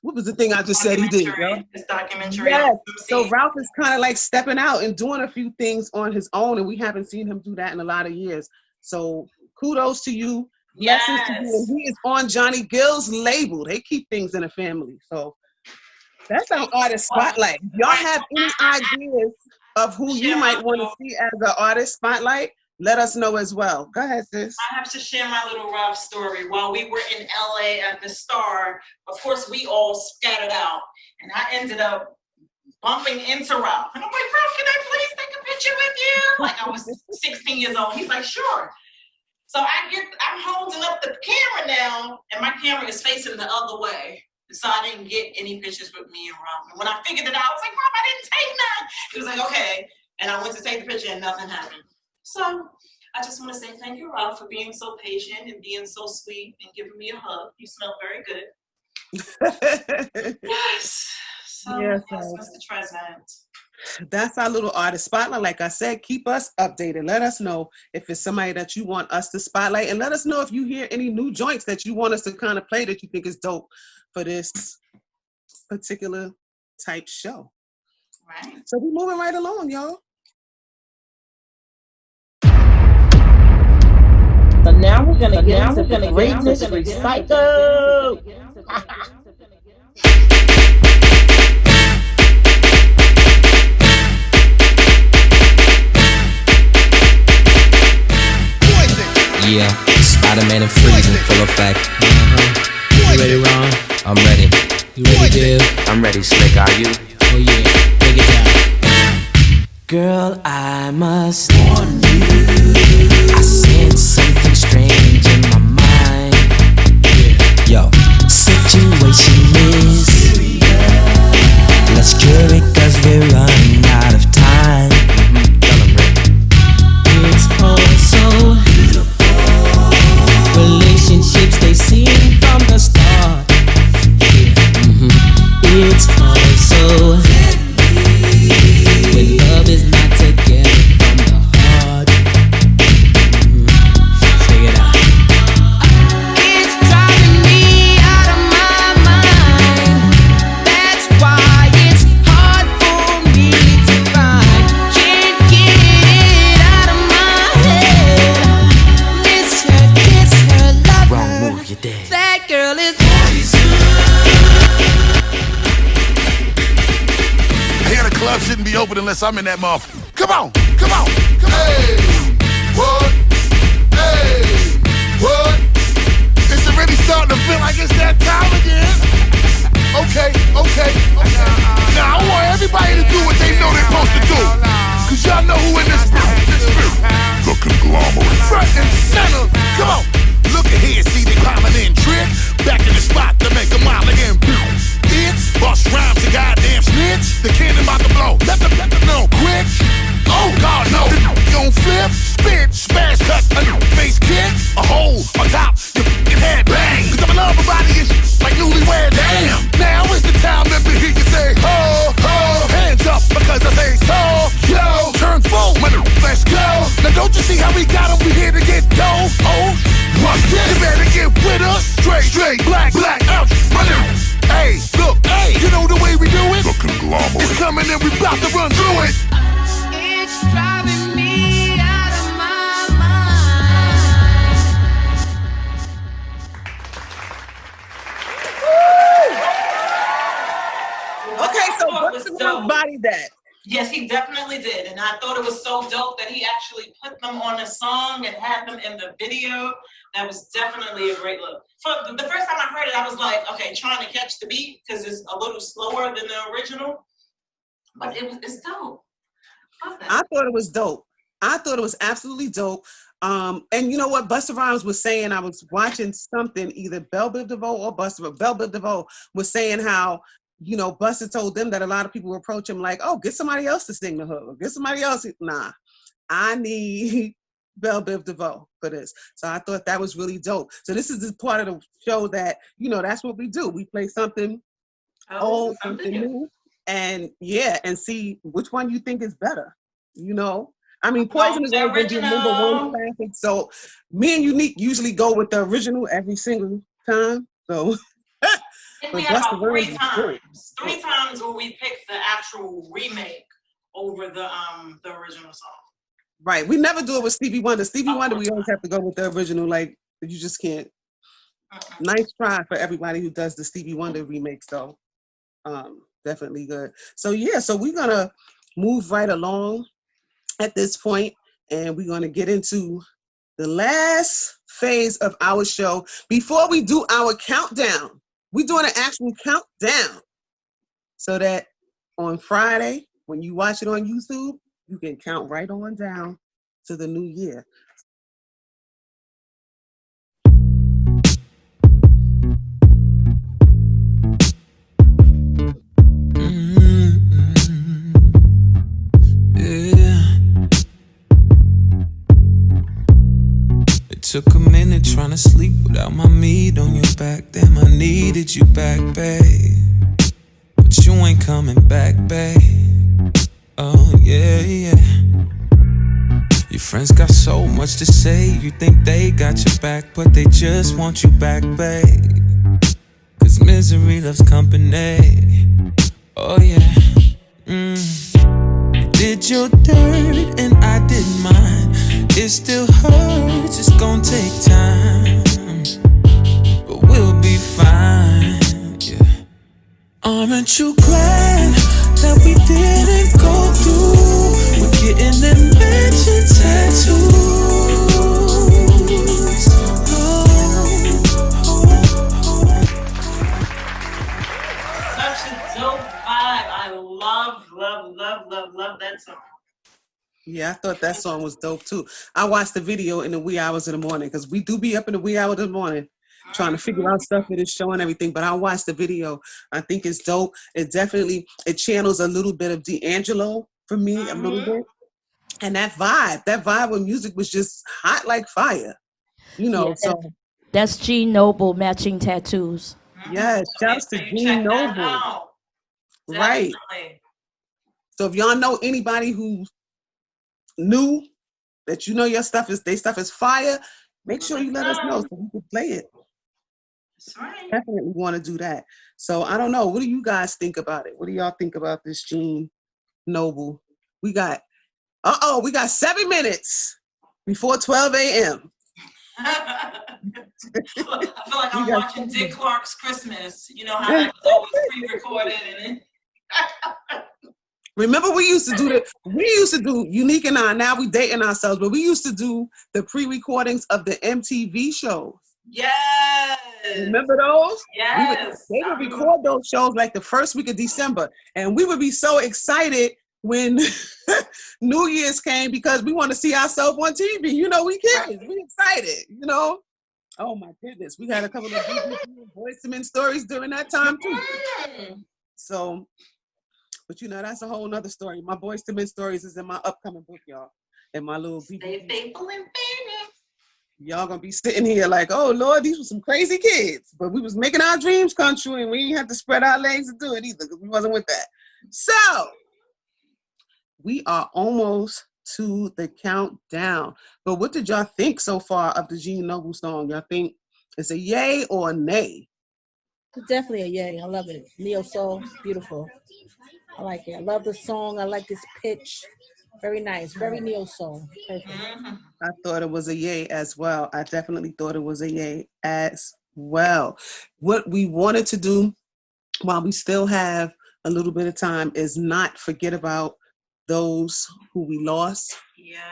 what was the thing I just said he did? His documentary. Yes. So Ralph is kind of like stepping out and doing a few things on his own, and we haven't seen him do that in a lot of years. So kudos to you. Blessings to you. And he is on Johnny Gill's label. They keep things in the family. So that's our artist spotlight. If y'all have any ideas of who you might want to see as an artist spotlight, let us know as well. Go ahead, sis. I have to share my little Ralph story. While we were in LA at the Star, of course, we all scattered out, and I ended up bumping into Ralph. And I'm like, Ralph, can I please take a picture with you? Like, I was 16 years old. He's like, sure. So I'm holding up the camera now, and my camera is facing the other way. So I didn't get any pictures with me and Ralph. And when I figured it out, I was like, Ralph, I didn't take none. He was like, okay. And I went to take the picture and nothing happened. So I just want to say thank you, Ralph, for being so patient and being so sweet and giving me a hug. You smell very good. Yes. So yes, Mr. Tresvant. That's our little artist spotlight. Like I said, keep us updated. Let us know if it's somebody that you want us to spotlight, and let us know if you hear any new joints that you want us to kind of play that you think is dope for this particular type show. Right. So we're moving right along, y'all. So now we're gonna get into the greatness recycle. Yeah, Spider-Man and freezing full effect. You ready, Ron? I'm ready. You ready, Div? I'm ready, Slick. Are you? Oh yeah, break it down. Girl, I must warn you. I sense something strange in my mind. Yo, situation is let's cure it 'cause we're running out of time. It's all so relationships they seem from the start. It's also when love is not together from the heart. Check it out. It's driving me out of my mind. That's why it's hard for me to find unless I'm in that motherfucker. Come on, come on, come on. Hey, what? Hey, what? It's already starting to feel like it's that time again. Okay. Now I want everybody to do what they know they're supposed to do. Cause y'all know who in this room. The conglomerate. Front and center. Come on. Look at here, see they piling in trick. Back in the spot to make a mile again. It's bust rhymes, a goddamn snitch. The cannon about to blow. Let them know quick. Oh God, no. You gon' flip, spit, smash, cut, a face kick, a hole on top, your f***ing head bang. Cause I'm in love with body and like newlywed. Damn. Now is the time that we hear you say ho, ho. Hands up because I say so. Yo, turn full when let's go. Now don't you see how we got them? We here to get dough. Oh, what? You better get with us. Straight, black, out, money. Hey, look, hey, you know the way we do it? The conglomerate. It's coming and we about to run through it. It's driving me out of my mind. Okay, so what's the body that? Yes, he definitely did. And I thought it was so dope that he actually put them on a song and had them in the video. That was definitely a great look. For the first time I heard it, I was like, okay, trying to catch the beat because it's a little slower than the original. But it's dope. I thought it was dope. I thought it was absolutely dope. And you know what Busta Rhymes was saying? I was watching something, either Belle Biv DeVoe or Busta, but Belle Biv DeVoe was saying how, you know, Busta told them that a lot of people approach him like, oh, get somebody else to sing the hook. Get somebody else. Nah, I need Belle Biv DeVoe for this. So I thought that was really dope. So this is the part of the show that, you know, that's what we do. We play something old, something new. And yeah, and see which one you think is better, you know? I mean, Poison is always going to be number one classic. So me and Youneik usually go with the original every single time. So we had about three times where we picked the actual remake over the original song. Right. We never do it with Stevie Wonder. Stevie Wonder, we always have to go with the original. Like, you just can't. Nice try for everybody who does the Stevie Wonder remakes, though. Definitely good. So yeah, so we're gonna move right along at this point, and we're gonna get into the last phase of our show. Before we do our countdown, we're doing an actual countdown so that on Friday, when you watch it on YouTube, you can count right on down to the new year. Took a minute trying to sleep without my meat on your back. Damn, I needed you back, babe. But you ain't coming back, babe. Oh, yeah. Your friends got so much to say. You think they got your back, but they just want you back, babe. Cause misery loves company. Oh, yeah. You did your dirt and I did mine. It still hurts, it's gonna take time, but we'll be fine, yeah. Aren't you glad that we didn't go through with getting them matching tattoos? Such a dope vibe. I love that song. Yeah, I thought that song was dope too. I watched the video in the wee hours of the morning because we do be up in the wee hours of the morning trying to figure out stuff for this show and everything. But I watched the video. I think it's dope. It channels a little bit of D'Angelo for me, a little bit. And that vibe with music was just hot like fire. You know, Yeah, so that's G Noble matching tattoos. yes, shouts to G Noble. Right. So if y'all know anybody who new that you know their stuff is fire, make sure you let us know so we can play it. That's right. Definitely want to do that. So I don't know. What do you guys think about it? What do y'all think about this G Noble? We got 7 minutes before 12 a.m. I feel like I'm watching Dick Clark's Christmas. You know how that's always pre-recorded and then Remember, we used to do Youneik and I, now we dating ourselves, but we used to do the pre-recordings of the MTV shows. Yes. Remember those? Yes. They would record those shows like the first week of December. And we would be so excited when New Year's came because we want to see ourselves on TV. You know, we kids. We excited, you know. Oh my goodness. We had a couple of Boyz II Men stories during that time too. So, but you know, that's a whole nother story. My Boyz II Men stories is in my upcoming book, y'all. And my little Stay faithful and fairness. Y'all gonna be sitting here like, oh Lord, these were some crazy kids. But we was making our dreams come true and we didn't have to spread our legs to do it either because we wasn't with that. So we are almost to the countdown. But what did y'all think so far of the Gene Noble song? Y'all think it's a yay or a nay? It's definitely a yay. I love it. Neo soul, beautiful. I like it. I love the song. I like this pitch. Very nice. Very neo soul. Perfect. I thought it was a yay as well. I definitely thought it was a yay as well. What we wanted to do while we still have a little bit of time is not forget about those who we lost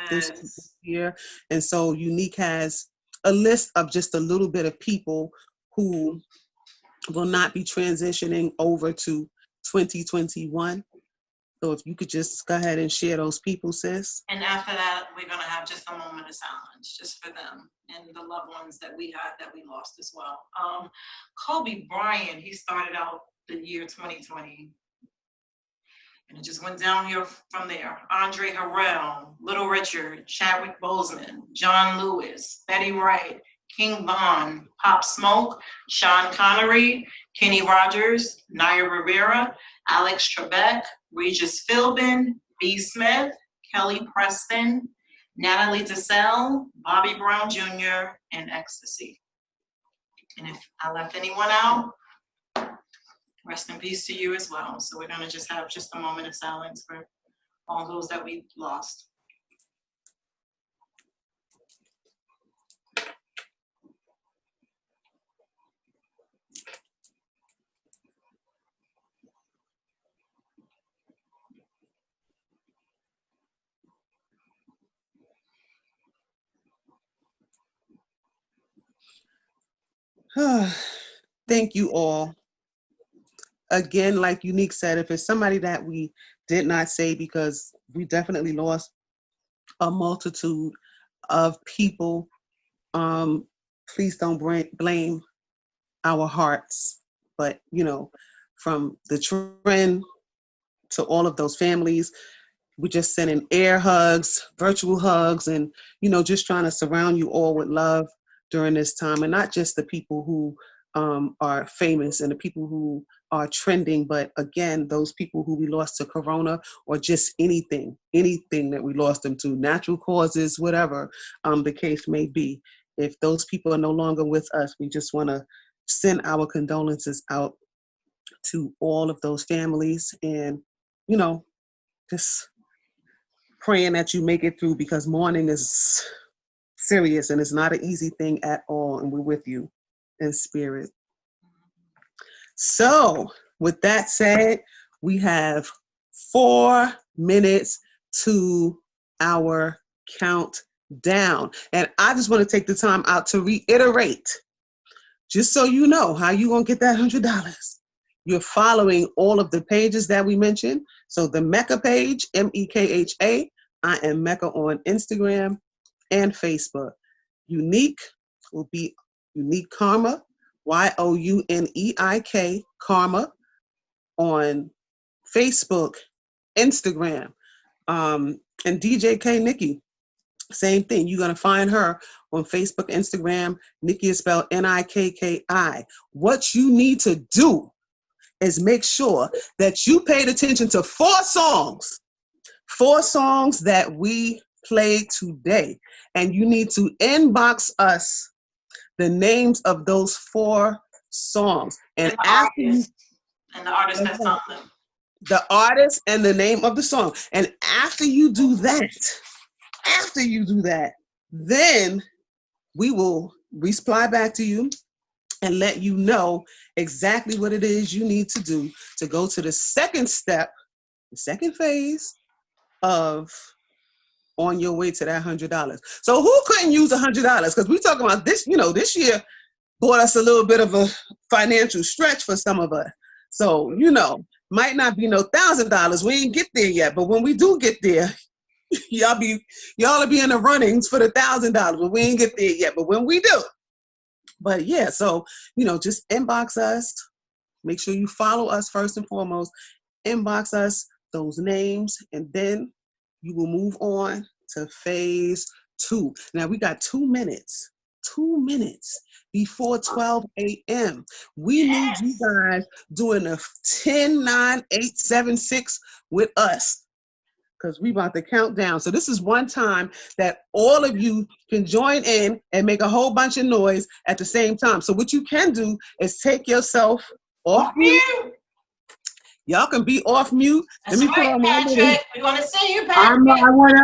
this year. And so Youneik has a list of just a little bit of people who will not be transitioning over to 2021. So if you could just go ahead and share those people, sis. And after that, we're going to have just a moment of silence just for them and the loved ones that we had that we lost as well. Kobe Bryant, he started out the year 2020. And it just went down here from there. Andre Harrell, Little Richard, Chadwick Boseman, John Lewis, Betty Wright, King Von, Pop Smoke, Sean Connery, Kenny Rogers, Naya Rivera, Alex Trebek, Regis Philbin, B. Smith, Kelly Preston, Natalie Desselle, Bobby Brown Jr., and Ecstasy. And if I left anyone out, rest in peace to you as well. So we're going to just have just a moment of silence for all those that we lost. Thank you all. Again, like Youneik said, if it's somebody that we did not say, because we definitely lost a multitude of people, please don't blame our hearts. But, you know, from the trend to all of those families, we're just sending air hugs, virtual hugs, and, you know, just trying to surround you all with love during this time. And not just the people who are famous and the people who are trending, but again, those people who we lost to corona or just anything that we lost them to, natural causes, whatever the case may be. If those people are no longer with us, we just want to send our condolences out to all of those families and, you know, just praying that you make it through, because mourning is serious and it's not an easy thing at all, and we're with you in spirit. So with that said, we have 4 minutes to our countdown. And I just want to take the time out to reiterate, just so you know how you gonna get that $100. You're following all of the pages that we mentioned. So the Mekha page, Mekha, I am Mekha on Instagram and Facebook. Youneik will be Youneik Karma, Youneik Karma on Facebook, Instagram, and DJ K Nikki. Same thing. You're going to find her on Facebook, Instagram. Nikki is spelled Nikki. What you need to do is make sure that you paid attention to 4 songs that we played today. And you need to inbox us the names of those 4 songs. And the artist that sung them. The artist and the name of the song. And after you do that, then we will reply back to you and let you know exactly what it is you need to do to go to the second step the second phase of On Your Way to That $100. So who couldn't use $100? Because we talking about this, this year brought us a little bit of a financial stretch for some of us. So, might not be no $1,000. We ain't get there yet. But when we do get there, y'all will be in the runnings for the $1,000, but we ain't get there yet. But when we do, but yeah, so just inbox us. Make sure you follow us first and foremost. Inbox us those names, and then you will move on to phase 2. Now we got 2 minutes. 2 minutes before 12 a.m. We need you guys doing a 10, 9, 8, 7, 6 with us, because we about to count down. So this is one time that all of you can join in and make a whole bunch of noise at the same time. So what you can do is take yourself off mute. Y'all can be off mute. That's right, Patrick. We want to see you, Hello, Patrick.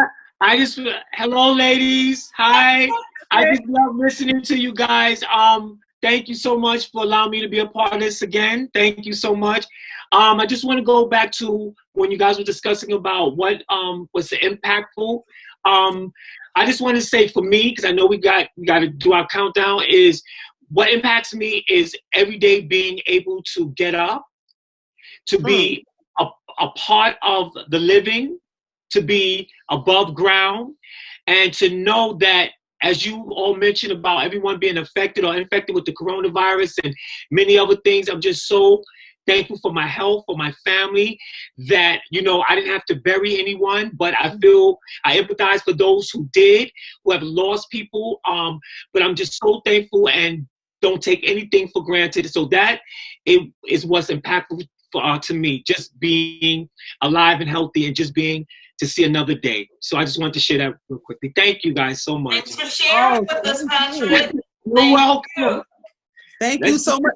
ladies. Hi. I just love listening to you guys. Thank you so much for allowing me to be a part of this again. Thank you so much. I just want to go back to when you guys were discussing about what was impactful. I just want to say for me, because I know we got to do our countdown, is what impacts me is every day being able to get up, to be a part of the living, to be above ground, and to know that, as you all mentioned about everyone being affected or infected with the coronavirus and many other things, I'm just so thankful for my health, for my family, that, I didn't have to bury anyone, but I empathize for those who did, who have lost people. But I'm just so thankful and don't take anything for granted. So that is what's impactful to me, just being alive and healthy and just being to see another day. So I just wanted to share that real quickly. Thank you guys so much. Thanks for sharing with us, Patrick. You're welcome. Thank you so much.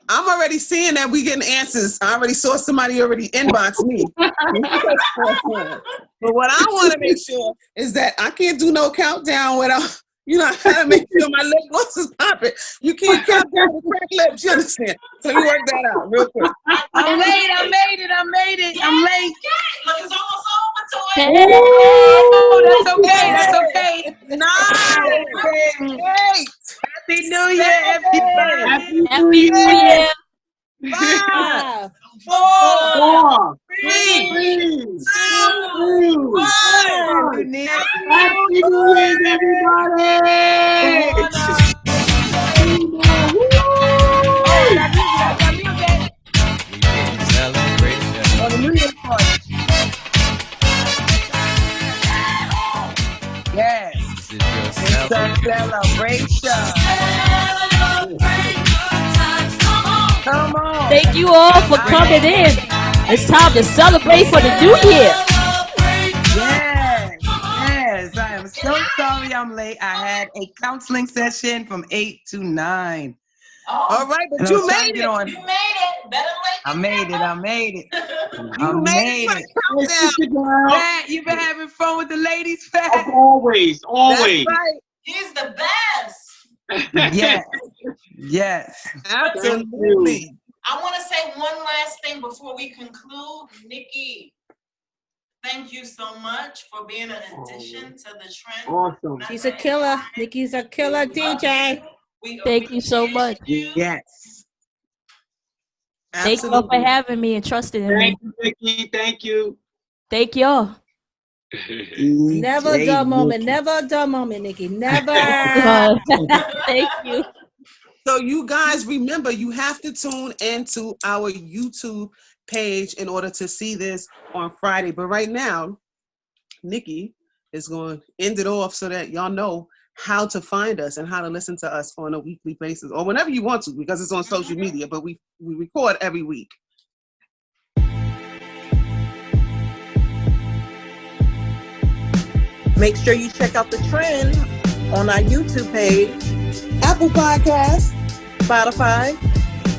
I'm already seeing that we getting answers. I already saw somebody already inbox me. But what I want to make sure is that I can't do no countdown without, I gotta make sure my lip gloss is popping. You can't count down with cracked lips, you understand? So you work that out real quick. I'm late. I'm late. Look, it's almost over, Toy. Oh, that's okay. Nice. Happy New Year, everybody. Happy New Year. 5, 4, 3, 2, 1. Happy New Year, Yes. It's a celebration. Come on. Thank you all for coming in. It's time to celebrate for the new year. Yes. I am so sorry I'm late. I had a counseling session from 8 to 9. All right, but you made it. You made it. Better late. I made it. You made it. Fat, you been having fun with the ladies, Fat? Always. That's right. He's the best. Yes. Absolutely. I want to say one last thing before we conclude. Nikki, thank you so much for being an addition to the trend. Awesome. She's a killer. Nikki's a killer DJ. Thank you so much. Yes. Thank you all for having me and trusting in me. Thank you, Nikki. Thank you. Thank y'all. Never a dull moment. Never a dull moment, Nikki. Never. Thank you. So you guys remember, you have to tune into our YouTube page in order to see this on Friday. But right now, Nikki is going to end it off so that y'all know how to find us and how to listen to us on a weekly basis or whenever you want to, because it's on social media, but we record every week. Make sure you check out the trend on our YouTube page, Apple Podcasts, Spotify,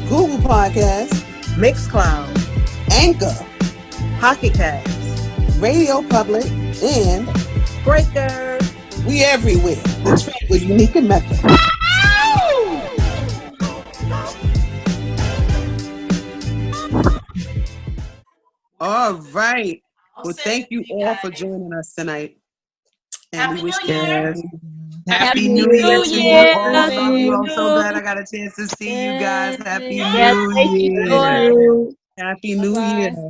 Google Podcasts, Mixcloud, Anchor, Pocket Casts, Radio Public, and Breaker. We everywhere. The trend with Youneik and Mekha. right. Well, thank you all for joining us tonight. And we wish you Happy New Year to you all. I'm so glad I got a chance to see you guys. Happy New Year. Happy New Year.